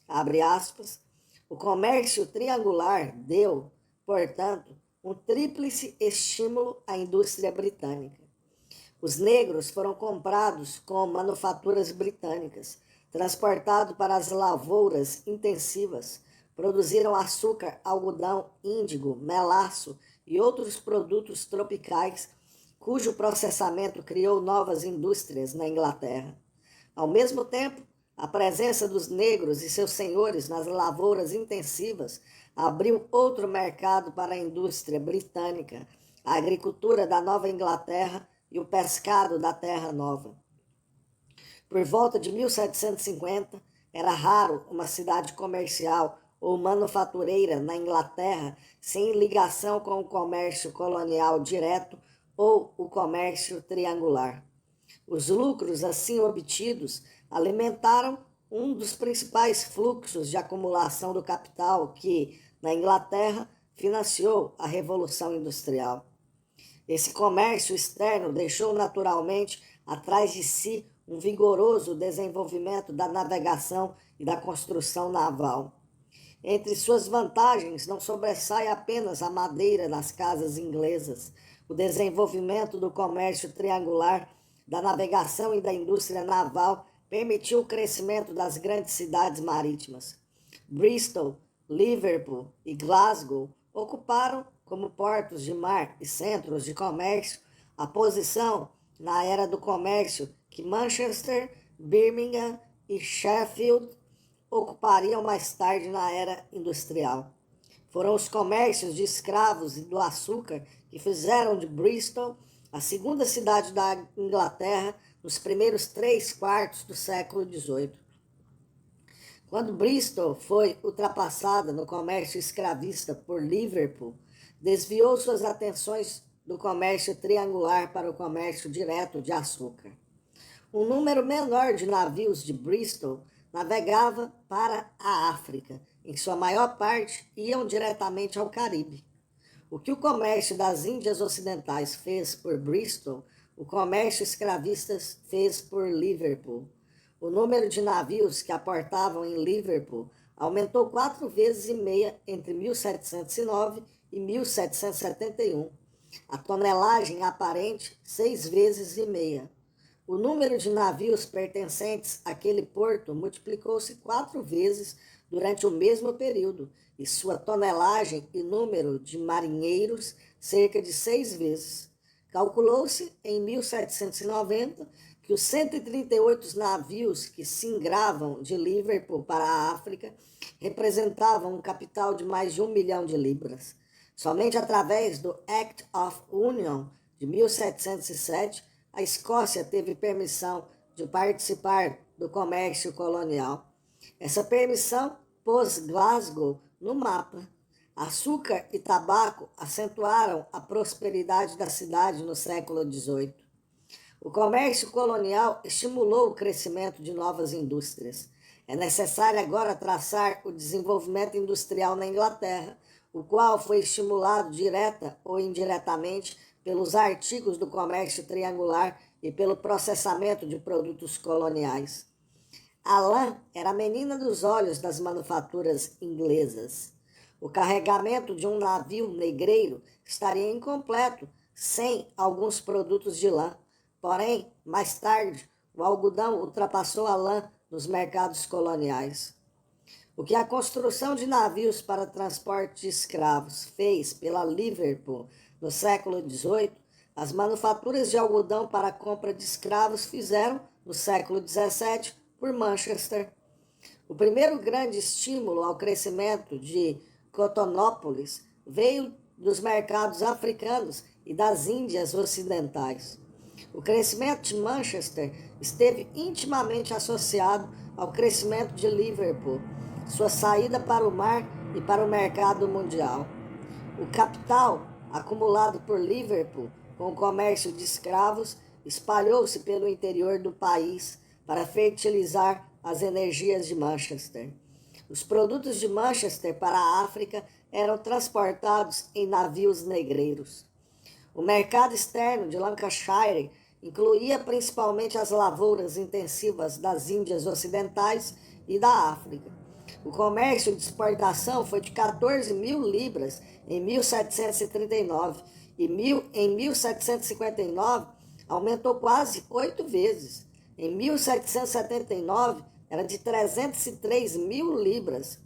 Abre aspas, o comércio triangular deu, portanto, um tríplice estímulo à indústria britânica. Os negros foram comprados com manufaturas britânicas, transportados para as lavouras intensivas, produziram açúcar, algodão, índigo, melaço e outros produtos tropicais, cujo processamento criou novas indústrias na Inglaterra. Ao mesmo tempo, a presença dos negros e seus senhores nas lavouras intensivas abriu outro mercado para a indústria britânica, a agricultura da Nova Inglaterra e o pescado da Terra Nova. Por volta de 1750, era raro uma cidade comercial ou manufatureira na Inglaterra sem ligação com o comércio colonial direto ou o comércio triangular. Os lucros assim obtidos alimentaram um dos principais fluxos de acumulação do capital que, na Inglaterra, financiou a Revolução Industrial. Esse comércio externo deixou naturalmente atrás de si um vigoroso desenvolvimento da navegação e da construção naval. Entre suas vantagens não sobressai apenas a madeira nas casas inglesas, o desenvolvimento do comércio triangular, da navegação e da indústria naval permitiu o crescimento das grandes cidades marítimas. Bristol, Liverpool e Glasgow ocuparam, como portos de mar e centros de comércio, a posição na era do comércio que Manchester, Birmingham e Sheffield ocupariam mais tarde na era industrial. Foram os comércios de escravos e do açúcar que fizeram de Bristol a segunda cidade da Inglaterra nos primeiros 3/4 do século XVIII. Quando Bristol foi ultrapassada no comércio escravista por Liverpool, desviou suas atenções do comércio triangular para o comércio direto de açúcar. Um número menor de navios de Bristol navegava para a África. Em sua maior parte, iam diretamente ao Caribe. O que o comércio das Índias Ocidentais fez por Bristol, o comércio escravista fez por Liverpool. O número de navios que aportavam em Liverpool aumentou 4,5 vezes entre 1709 e 1771. A tonelagem aparente, 6,5 vezes. O número de navios pertencentes àquele porto multiplicou-se 4 vezes durante o mesmo período, e sua tonelagem e número de marinheiros cerca de 6 vezes. Calculou-se em 1790 que os 138 navios que singravam de Liverpool para a África representavam um capital de mais de 1 milhão de libras. Somente através do Act of Union de 1707, a Escócia teve permissão de participar do comércio colonial. Essa permissão pôs Glasgow no mapa. Açúcar e tabaco acentuaram a prosperidade da cidade no século XVIII. O comércio colonial estimulou o crescimento de novas indústrias. É necessário agora traçar o desenvolvimento industrial na Inglaterra, o qual foi estimulado direta ou indiretamente pelos artigos do comércio triangular e pelo processamento de produtos coloniais. A lã era a menina dos olhos das manufaturas inglesas. O carregamento de um navio negreiro estaria incompleto sem alguns produtos de lã. Porém, mais tarde, o algodão ultrapassou a lã nos mercados coloniais. O que a construção de navios para transporte de escravos fez pela Liverpool no século XVIII, as manufaturas de algodão para a compra de escravos fizeram no século XVII por Manchester. O primeiro grande estímulo ao crescimento de Cotonópolis veio dos mercados africanos e das Índias ocidentais. O crescimento de Manchester esteve intimamente associado ao crescimento de Liverpool, sua saída para o mar e para o mercado mundial. O capital acumulado por Liverpool com o comércio de escravos espalhou-se pelo interior do país para fertilizar as energias de Manchester. Os produtos de Manchester para a África eram transportados em navios negreiros. O mercado externo de Lancashire incluía principalmente as lavouras intensivas das Índias Ocidentais e da África. O comércio de exportação foi de 14 mil libras em 1739 e em 1759 aumentou quase 8 vezes. Em 1779 era de 303 mil libras.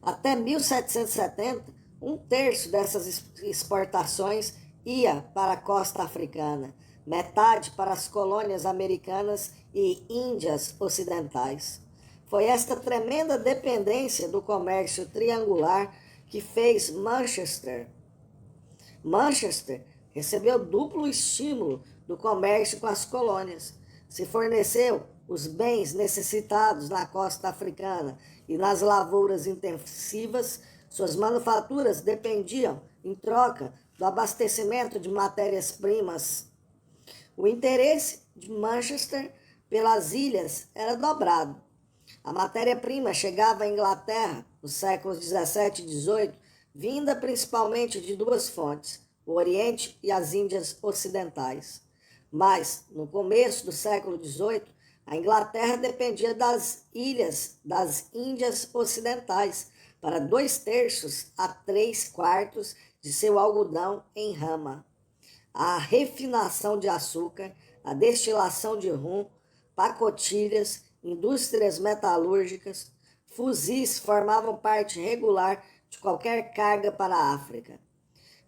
Até 1770, um terço dessas exportações ia para a costa africana, metade para as colônias americanas e Índias ocidentais. Foi esta tremenda dependência do comércio triangular que fez Manchester. Manchester recebeu duplo estímulo do comércio com as colônias. Se forneceu os bens necessitados na costa africana e nas lavouras intensivas, suas manufaturas dependiam, em troca, do abastecimento de matérias-primas. O interesse de Manchester pelas ilhas era dobrado. A matéria-prima chegava à Inglaterra nos séculos 17 e 18, vinda principalmente de duas fontes, o Oriente e as Índias Ocidentais. Mas, no começo do século XVIII, a Inglaterra dependia das ilhas das Índias Ocidentais para 2/3 a 3/4 de seu algodão em rama. A refinação de açúcar, a destilação de rum, pacotilhas, indústrias metalúrgicas, fuzis formavam parte regular de qualquer carga para a África.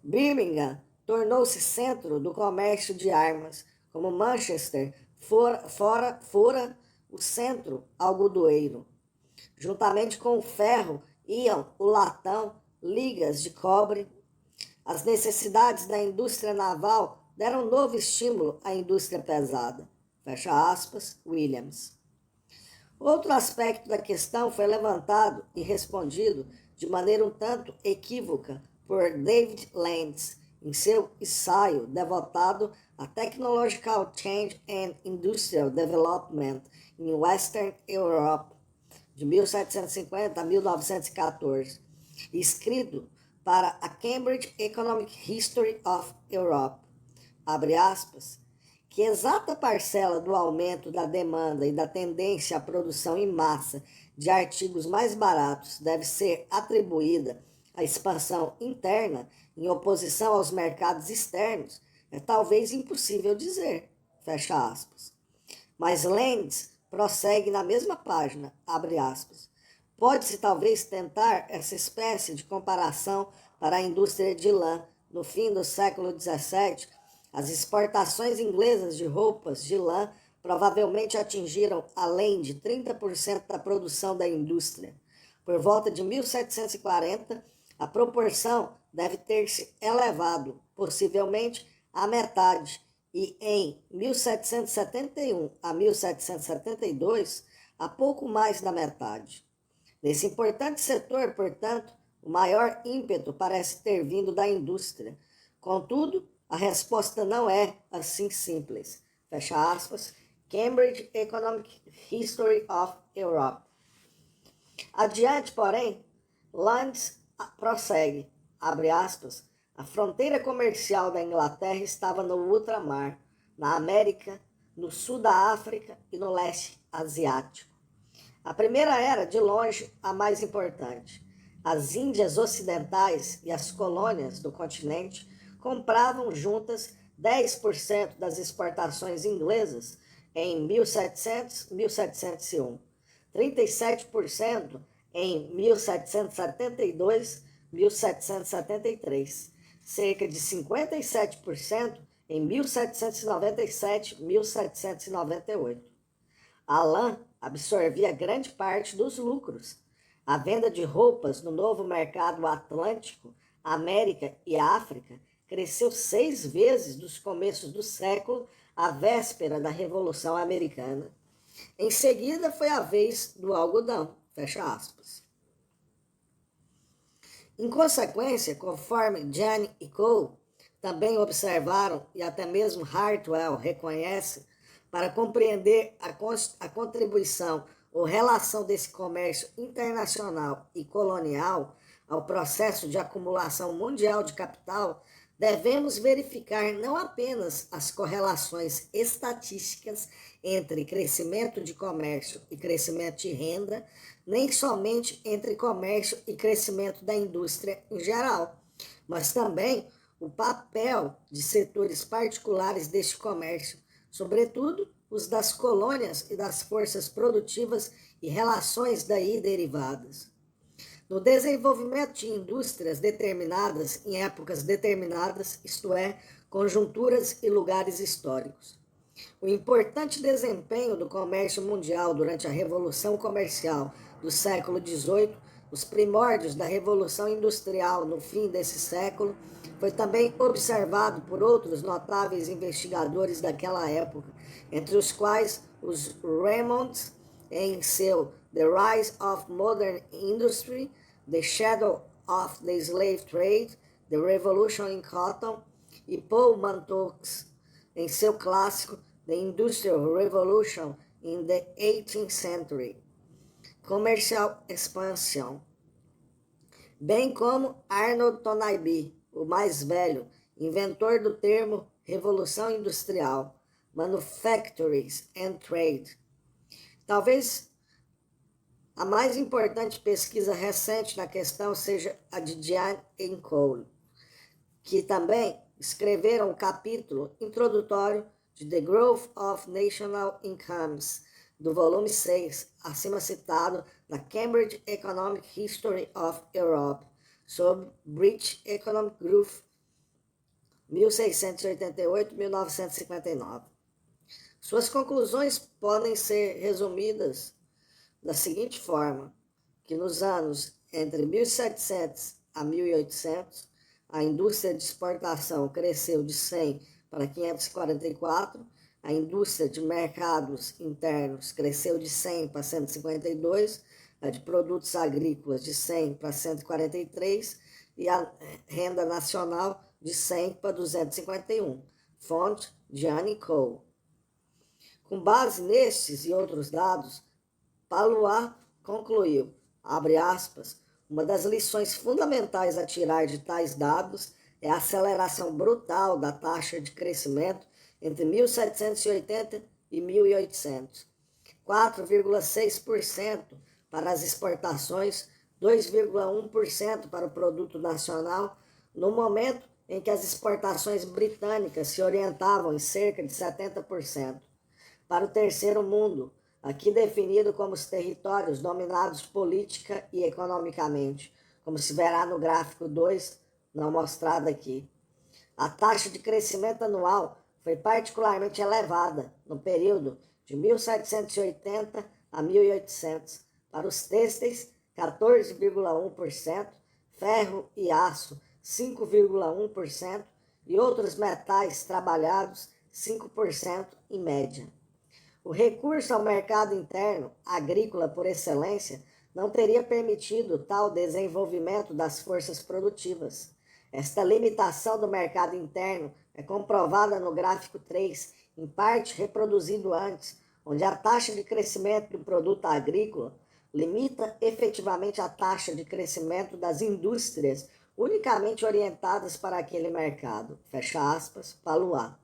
Birmingham tornou-se centro do comércio de armas, como Manchester fora o centro algodoeiro. Juntamente com o ferro iam o latão, ligas de cobre. As necessidades da indústria naval deram novo estímulo à indústria pesada. Fecha aspas, Williams. Outro aspecto da questão foi levantado e respondido de maneira um tanto equívoca por David Landes em seu ensaio devotado a Technological Change and Industrial Development in Western Europe, de 1750 a 1914, escrito para a Cambridge Economic History of Europe. Abre aspas. Que exata parcela do aumento da demanda e da tendência à produção em massa de artigos mais baratos deve ser atribuída à expansão interna em oposição aos mercados externos é talvez impossível dizer. fecha aspas. Mas Lenz prossegue na mesma página, abre aspas. Pode-se talvez tentar essa espécie de comparação para a indústria de lã. No fim do século XVII, as exportações inglesas de roupas de lã provavelmente atingiram além de 30% da produção da indústria. Por volta de 1740, a proporção deve ter se elevado, possivelmente, à metade, e em 1771 a 1772, a pouco mais da metade. Nesse importante setor, portanto, o maior ímpeto parece ter vindo da indústria. Contudo, a resposta não é assim simples. Fecha aspas. Cambridge Economic History of Europe. Adiante, porém, Landes prossegue, abre aspas, a fronteira comercial da Inglaterra estava no ultramar, na América, no sul da África e no leste asiático. A primeira era, de longe, a mais importante. As Índias Ocidentais e as colônias do continente compravam juntas 10% das exportações inglesas em 1701, 37% em 1772, 1773, cerca de 57% em 1797, 1798. A lã absorvia grande parte dos lucros. A venda de roupas no novo mercado atlântico, América e África cresceu 6 vezes dos começos do século à véspera da Revolução Americana. Em seguida foi a vez do algodão, fecha aspas. Em consequência, conforme Jane e Cole também observaram e até mesmo Hartwell reconhece, para compreender a contribuição ou relação desse comércio internacional e colonial ao processo de acumulação mundial de capital, devemos verificar não apenas as correlações estatísticas entre crescimento de comércio e crescimento de renda, nem somente entre comércio e crescimento da indústria em geral, mas também o papel de setores particulares deste comércio, sobretudo os das colônias e das forças produtivas e relações daí derivadas. No desenvolvimento de indústrias determinadas em épocas determinadas, isto é, conjunturas e lugares históricos. O importante desempenho do comércio mundial durante a Revolução Comercial do século XVIII, os primórdios da Revolução Industrial no fim desse século, foi também observado por outros notáveis investigadores daquela época, entre os quais os Raymonds, em seu The Rise of Modern Industry, The Shadow of the Slave Trade, The Revolution in Cotton, e Paul Mantoux, em seu clássico The Industrial Revolution in the 18th Century, Commercial Expansion, bem como Arnold Toynbee, o mais velho, inventor do termo Revolução Industrial, Manufactures and Trade. Talvez a mais importante pesquisa recente na questão seja a de Jane e Cole, que também escreveram um capítulo introdutório de The Growth of National Incomes, do volume 6, acima citado, da Cambridge Economic History of Europe, sobre British Economic Growth, 1688-1959. Suas conclusões podem ser resumidas da seguinte forma, que nos anos entre 1700 a 1800, a indústria de exportação cresceu de 100 para 544, a indústria de mercados internos cresceu de 100 para 152, a de produtos agrícolas de 100 para 143 e a renda nacional de 100 para 251. Fonte, Jane Cole. Com base nestes e outros dados, Palois concluiu, abre aspas, uma das lições fundamentais a tirar de tais dados é a aceleração brutal da taxa de crescimento entre 1780 e 1800. 4,6% para as exportações, 2,1% para o produto nacional, no momento em que as exportações britânicas se orientavam em cerca de 70% para o terceiro mundo, aqui definido como os territórios dominados política e economicamente, como se verá no gráfico 2, não mostrado aqui. A taxa de crescimento anual foi particularmente elevada no período de 1780 a 1800, para os têxteis 14,1%, ferro e aço 5,1% e outros metais trabalhados 5% em média. O recurso ao mercado interno, agrícola por excelência, não teria permitido tal desenvolvimento das forças produtivas. Esta limitação do mercado interno é comprovada no gráfico 3, em parte reproduzido antes, onde a taxa de crescimento do produto agrícola limita efetivamente a taxa de crescimento das indústrias unicamente orientadas para aquele mercado. Fecha aspas, Paluá.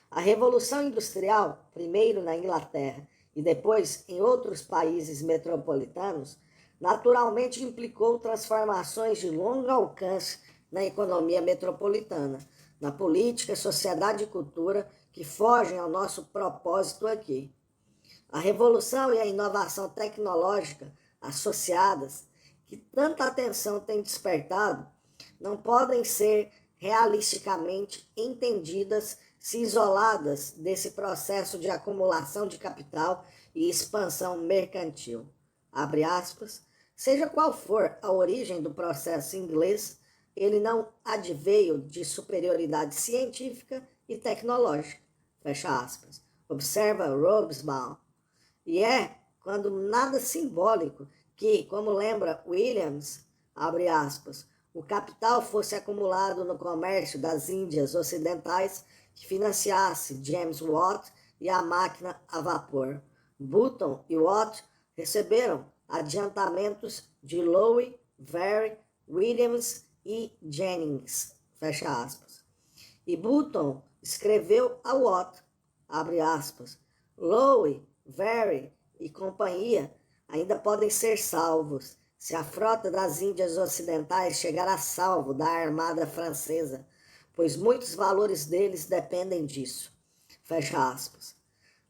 A Revolução Industrial, primeiro na Inglaterra e depois em outros países metropolitanos, naturalmente implicou transformações de longo alcance na economia metropolitana, na política, sociedade e cultura que fogem ao nosso propósito aqui. A revolução e a inovação tecnológica associadas, que tanta atenção têm despertado, não podem ser realisticamente entendidas se isoladas desse processo de acumulação de capital e expansão mercantil. Abre aspas. Seja qual for a origem do processo inglês, ele não adveio de superioridade científica e tecnológica. Fecha aspas. Observa Robesbaum. E é, quando nada simbólico, que, como lembra Williams, abre aspas, o capital fosse acumulado no comércio das Índias Ocidentais que financiasse James Watt e a máquina a vapor. Button e Watt receberam adiantamentos de Lowe, Very, Williams e Jennings, fecha aspas. E Button escreveu a Watt, abre aspas, Lowe, Very e companhia ainda podem ser salvos se a frota das Índias Ocidentais chegar a salvo da armada francesa, pois muitos valores deles dependem disso. Fecha aspas.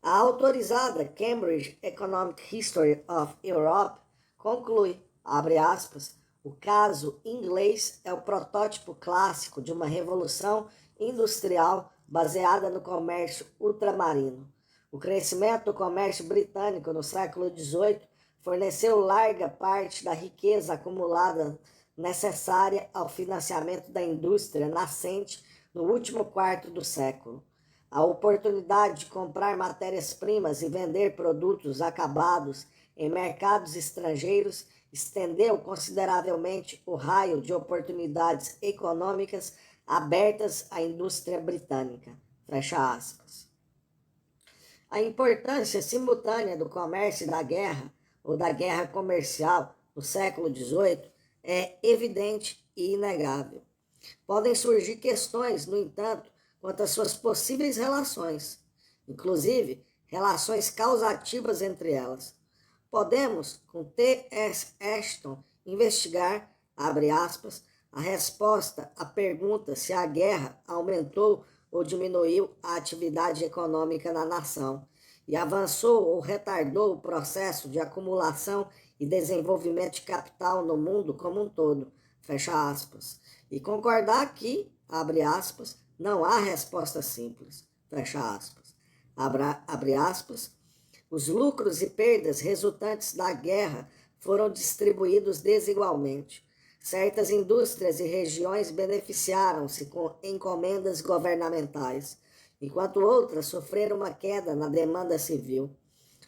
A autorizada Cambridge Economic History of Europe conclui, abre aspas, o caso inglês é o protótipo clássico de uma revolução industrial baseada no comércio ultramarino. O crescimento do comércio britânico no século XVIII forneceu larga parte da riqueza acumulada necessária ao financiamento da indústria nascente no último quarto do século. A oportunidade de comprar matérias-primas e vender produtos acabados em mercados estrangeiros estendeu consideravelmente o raio de oportunidades econômicas abertas à indústria britânica. Fecha aspas. A importância simultânea do comércio e da guerra, ou da guerra comercial, no século XVIII, é evidente e inegável. Podem surgir questões, no entanto, quanto às suas possíveis relações, inclusive relações causativas entre elas. Podemos, com T.S. Ashton, investigar, abre aspas, a resposta à pergunta se a guerra aumentou ou diminuiu a atividade econômica na nação e avançou ou retardou o processo de acumulação e desenvolvimento de capital no mundo como um todo, fecha aspas. E concordar que, abre aspas, não há resposta simples, fecha aspas. Abre aspas, os lucros e perdas resultantes da guerra foram distribuídos desigualmente. Certas indústrias e regiões beneficiaram-se com encomendas governamentais, enquanto outras sofreram uma queda na demanda civil.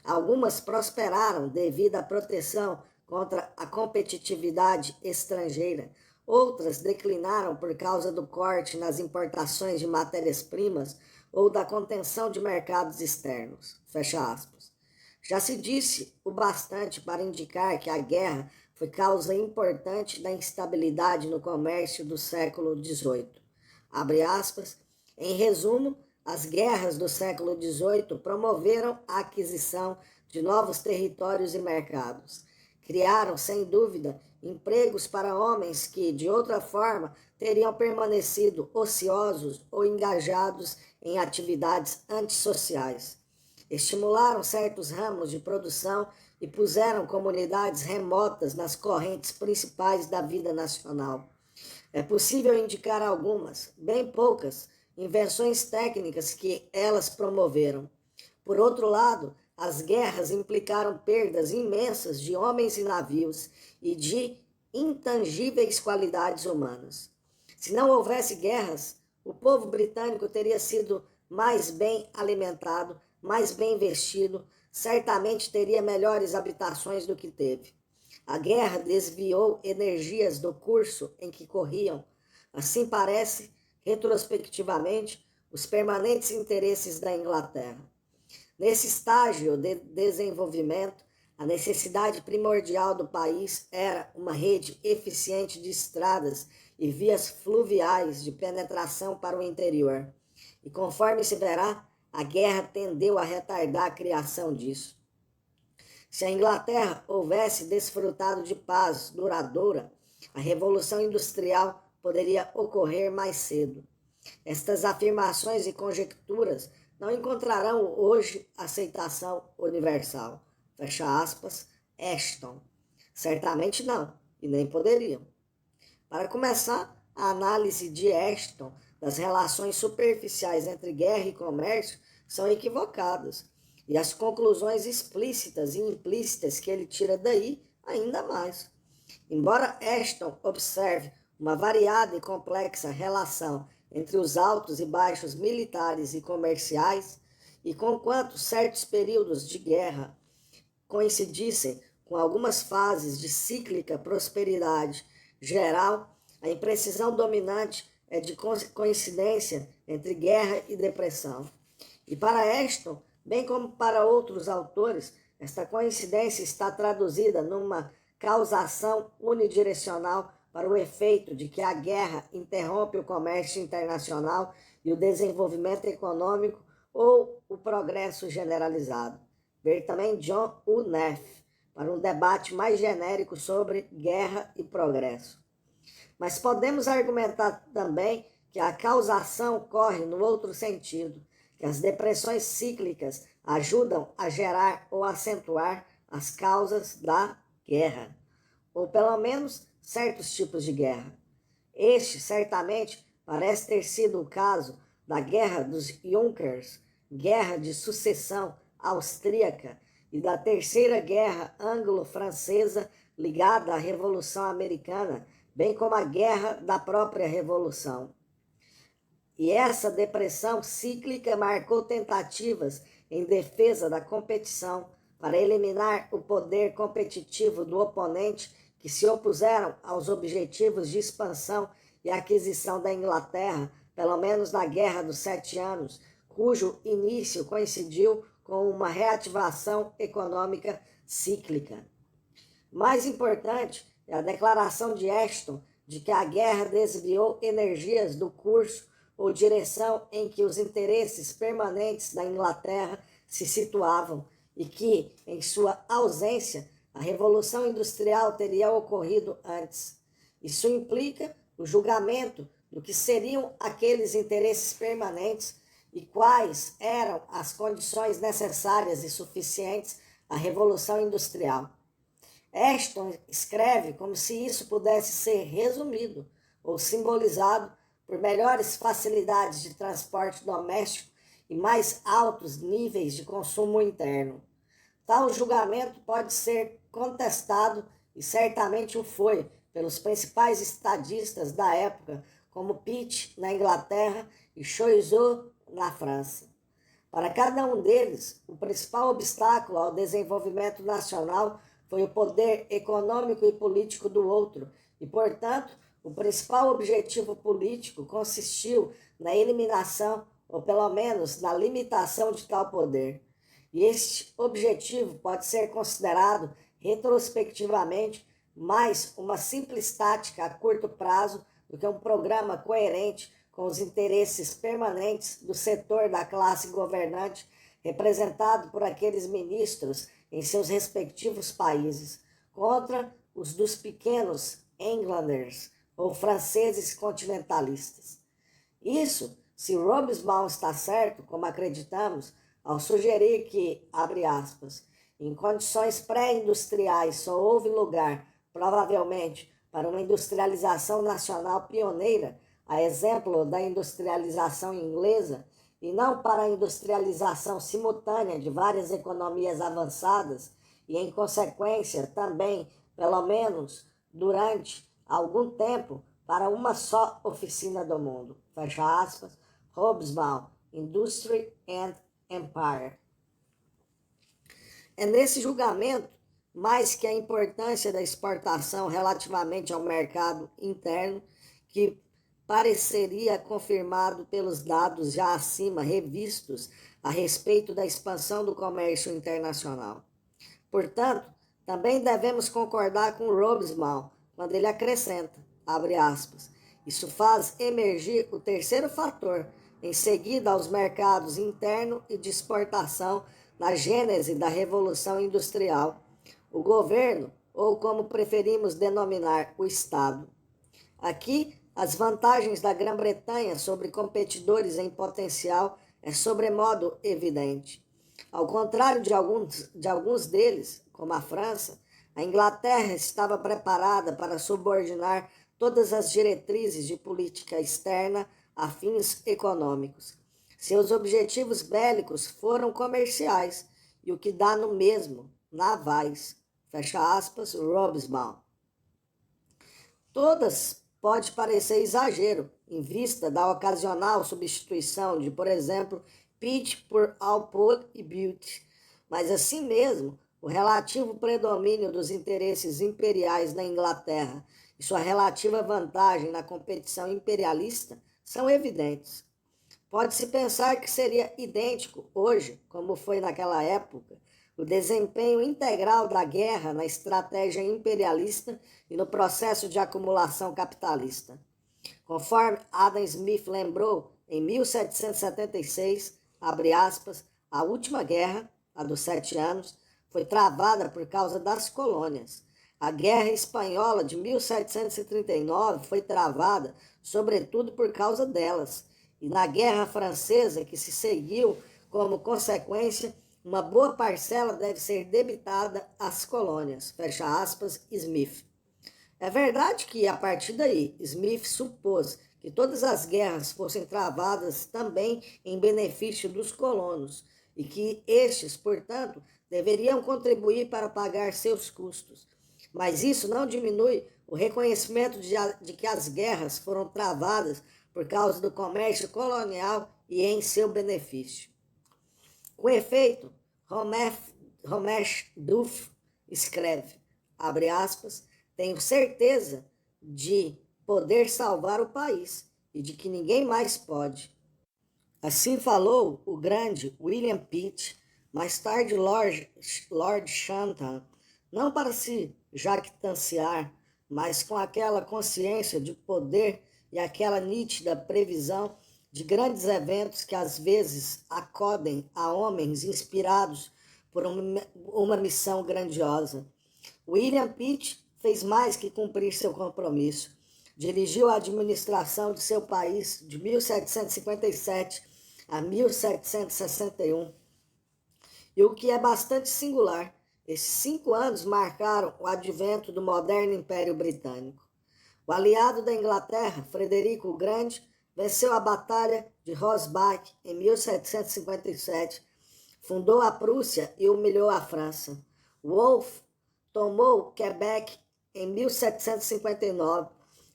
Algumas prosperaram devido à proteção contra a competitividade estrangeira, outras declinaram por causa do corte nas importações de matérias-primas ou da contenção de mercados externos. Fecha aspas. Já se disse o bastante para indicar que a guerra foi causa importante da instabilidade no comércio do século XVIII. Abre aspas. Em resumo, as guerras do século XVIII promoveram a aquisição de novos territórios e mercados, Criaram, sem dúvida, empregos para homens que, de outra forma, teriam permanecido ociosos ou engajados em atividades antissociais. Estimularam certos ramos de produção e puseram comunidades remotas nas correntes principais da vida nacional. É possível indicar algumas, bem poucas, invenções técnicas que elas promoveram. Por outro lado, as guerras implicaram perdas imensas de homens e navios e de intangíveis qualidades humanas. Se não houvesse guerras, o povo britânico teria sido mais bem alimentado, mais bem vestido, certamente teria melhores habitações do que teve. A guerra desviou energias do curso em que corriam. Assim parece, retrospectivamente, os permanentes interesses da Inglaterra. Nesse estágio de desenvolvimento, a necessidade primordial do país era uma rede eficiente de estradas e vias fluviais de penetração para o interior. E conforme se verá, a guerra tendeu a retardar a criação disso. Se a Inglaterra houvesse desfrutado de paz duradoura, a Revolução Industrial poderia ocorrer mais cedo. Estas afirmações e conjecturas não encontrarão hoje aceitação universal. Fecha aspas, Ashton. Certamente não, e nem poderiam. Para começar, a análise de Ashton das relações superficiais entre guerra e comércio são equivocadas, e as conclusões explícitas e implícitas que ele tira daí ainda mais. Embora Ashton observe uma variada e complexa relação entre os altos e baixos militares e comerciais, e conquanto certos períodos de guerra coincidissem com algumas fases de cíclica prosperidade geral, a imprecisão dominante é de coincidência entre guerra e depressão. E para Ashton, bem como para outros autores, esta coincidência está traduzida numa causação unidirecional para o efeito de que a guerra interrompe o comércio internacional e o desenvolvimento econômico ou o progresso generalizado. Ver também John U. Neff, para um debate mais genérico sobre guerra e progresso. Mas podemos argumentar também que a causação corre no outro sentido, que as depressões cíclicas ajudam a gerar ou acentuar as causas da guerra, ou pelo menos certos tipos de guerra. Este, certamente, parece ter sido o caso da Guerra dos Junkers, Guerra de Sucessão Austríaca, e da Terceira Guerra Anglo-Francesa ligada à Revolução Americana, bem como a Guerra da própria Revolução. E essa depressão cíclica marcou tentativas em defesa da competição para eliminar o poder competitivo do oponente que se opuseram aos objetivos de expansão e aquisição da Inglaterra, pelo menos na Guerra dos 7 Anos, cujo início coincidiu com uma reativação econômica cíclica. Mais importante é a declaração de Ashton de que a guerra desviou energias do curso ou direção em que os interesses permanentes da Inglaterra se situavam e que, em sua ausência, a Revolução Industrial teria ocorrido antes. Isso implica o julgamento do que seriam aqueles interesses permanentes e quais eram as condições necessárias e suficientes à Revolução Industrial. Ashton escreve como se isso pudesse ser resumido ou simbolizado por melhores facilidades de transporte doméstico e mais altos níveis de consumo interno. Tal julgamento pode ser contestado, e certamente o foi, pelos principais estadistas da época, como Pitt na Inglaterra e Choiseul na França. Para cada um deles, o principal obstáculo ao desenvolvimento nacional foi o poder econômico e político do outro, e, portanto, o principal objetivo político consistiu na eliminação, ou pelo menos na limitação de tal poder. E este objetivo pode ser considerado, retrospectivamente, mais uma simples tática a curto prazo do que um programa coerente com os interesses permanentes do setor da classe governante, representado por aqueles ministros em seus respectivos países, contra os dos pequenos Englanders ou franceses continentalistas. Isso, se Robespierre está certo, como acreditamos, ao sugerir que, abre aspas, em condições pré-industriais só houve lugar, provavelmente, para uma industrialização nacional pioneira, a exemplo da industrialização inglesa, e não para a industrialização simultânea de várias economias avançadas, e, em consequência, também, pelo menos durante algum tempo, para uma só oficina do mundo. Fecha aspas, Hobsbawm, Industry and Empire. É nesse julgamento, mais que a importância da exportação relativamente ao mercado interno, que pareceria confirmado pelos dados já acima revistos a respeito da expansão do comércio internacional. Portanto, também devemos concordar com Robespierre quando ele acrescenta, abre aspas, isso faz emergir o terceiro fator, em seguida aos mercados interno e de exportação na gênese da Revolução Industrial, o governo, ou como preferimos denominar, o Estado. Aqui, as vantagens da Grã-Bretanha sobre competidores em potencial é sobremodo evidente. Ao contrário de alguns deles, como a França, a Inglaterra estava preparada para subordinar todas as diretrizes de política externa a fins econômicos. Seus objetivos bélicos foram comerciais, e o que dá no mesmo, navais. Fecha aspas, Robespierre. Todas pode parecer exagero, em vista da ocasional substituição de, por exemplo, pitch por output e beauty, mas assim mesmo, o relativo predomínio dos interesses imperiais na Inglaterra e sua relativa vantagem na competição imperialista são evidentes. Pode-se pensar que seria idêntico hoje, como foi naquela época, o desempenho integral da guerra na estratégia imperialista e no processo de acumulação capitalista. Conforme Adam Smith lembrou, em 1776, abre aspas, a última guerra, a dos 7 anos, foi travada por causa das colônias. A Guerra Espanhola de 1739 foi travada, sobretudo, por causa delas. E na Guerra Francesa, que se seguiu como consequência, uma boa parcela deve ser debitada às colônias. Fecha aspas, Smith. É verdade que, a partir daí, Smith supôs que todas as guerras fossem travadas também em benefício dos colonos e que estes, portanto, deveriam contribuir para pagar seus custos. Mas isso não diminui o reconhecimento de que as guerras foram travadas por causa do comércio colonial e em seu benefício. Com efeito, Romesh Duff escreve, abre aspas, tenho certeza de poder salvar o país e de que ninguém mais pode. Assim falou o grande William Pitt, mais tarde Lord Shanton, não para se jactanciar, mas com aquela consciência de poder e aquela nítida previsão de grandes eventos que às vezes acodem a homens inspirados por uma missão grandiosa. William Pitt fez mais que cumprir seu compromisso. Dirigiu a administração de seu país de 1757 a 1761. E o que é bastante singular, esses 5 anos marcaram o advento do moderno Império Britânico. O aliado da Inglaterra, Frederico o Grande, venceu a Batalha de Rosbach em 1757, fundou a Prússia e humilhou a França. Wolfe tomou Quebec em 1759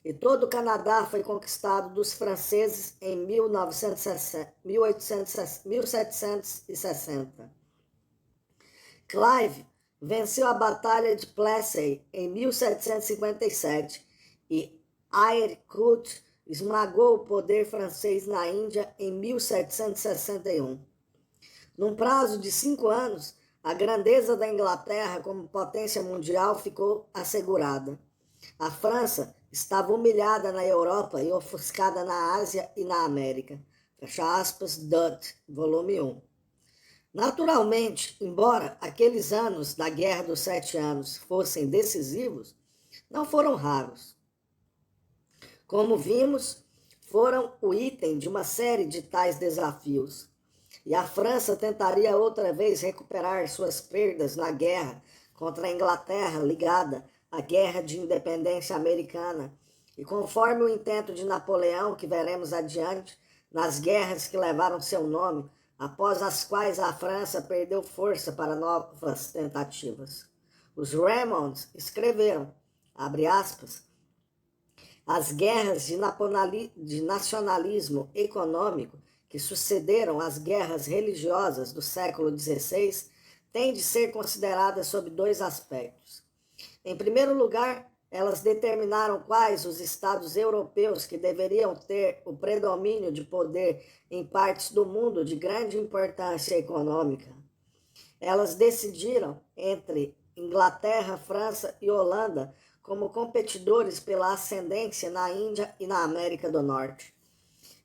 e todo o Canadá foi conquistado dos franceses em 1760. Clive venceu a Batalha de Plassey em 1757 e Eyre-Cout esmagou o poder francês na Índia em 1761. Num prazo de 5 anos, a grandeza da Inglaterra como potência mundial ficou assegurada. A França estava humilhada na Europa e ofuscada na Ásia e na América. Fecha aspas, Dutt, volume 1. Naturalmente, embora aqueles anos da Guerra dos 7 Anos fossem decisivos, não foram raros. Como vimos, foram o item de uma série de tais desafios. E a França tentaria outra vez recuperar suas perdas na guerra contra a Inglaterra ligada à Guerra de Independência Americana. E conforme o intento de Napoleão, que veremos adiante, nas guerras que levaram seu nome, após as quais a França perdeu força para novas tentativas. Os Raymonds escreveram, abre aspas, as guerras de nacionalismo econômico que sucederam às guerras religiosas do século XVI têm de ser consideradas sob dois aspectos. Em primeiro lugar, elas determinaram quais os estados europeus que deveriam ter o predomínio de poder em partes do mundo de grande importância econômica. Elas decidiram entre Inglaterra, França e Holanda como competidores pela ascendência na Índia e na América do Norte.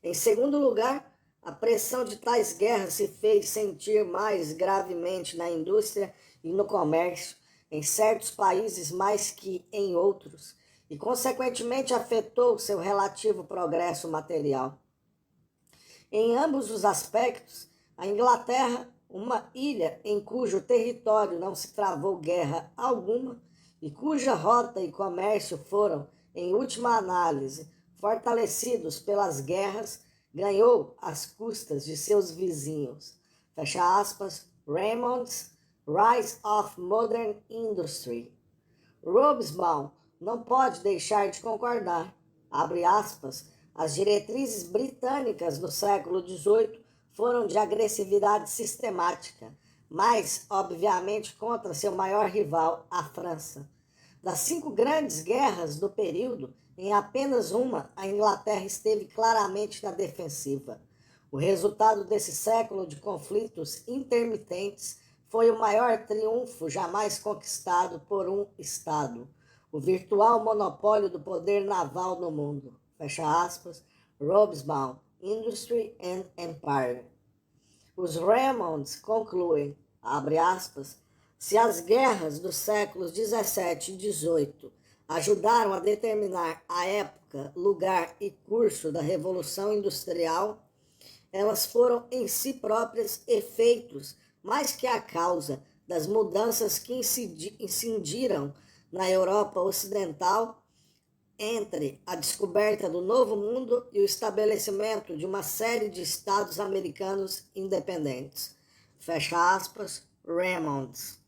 Em segundo lugar, a pressão de tais guerras se fez sentir mais gravemente na indústria e no comércio, em certos países mais que em outros, e consequentemente afetou seu relativo progresso material. Em ambos os aspectos, a Inglaterra, uma ilha em cujo território não se travou guerra alguma e cuja rota e comércio foram, em última análise, fortalecidos pelas guerras, ganhou às custas de seus vizinhos. Fecha aspas, Raymond's Rise of Modern Industry. Robesbaum não pode deixar de concordar, abre aspas, as diretrizes britânicas do século XVIII foram de agressividade sistemática, mas, obviamente, contra seu maior rival, a França. Das 5 grandes guerras do período, em apenas uma, a Inglaterra esteve claramente na defensiva. O resultado desse século de conflitos intermitentes foi o maior triunfo jamais conquistado por um Estado, o virtual monopólio do poder naval no mundo. Fecha aspas, Robesbaum, Industry and Empire. Os Raymonds concluem, abre aspas, se as guerras dos séculos 17 e 18 ajudaram a determinar a época, lugar e curso da Revolução Industrial, elas foram em si próprias efeitos mais que a causa das mudanças que incidiram na Europa Ocidental entre a descoberta do Novo Mundo e o estabelecimento de uma série de estados americanos independentes. Fecha aspas, Raymonds.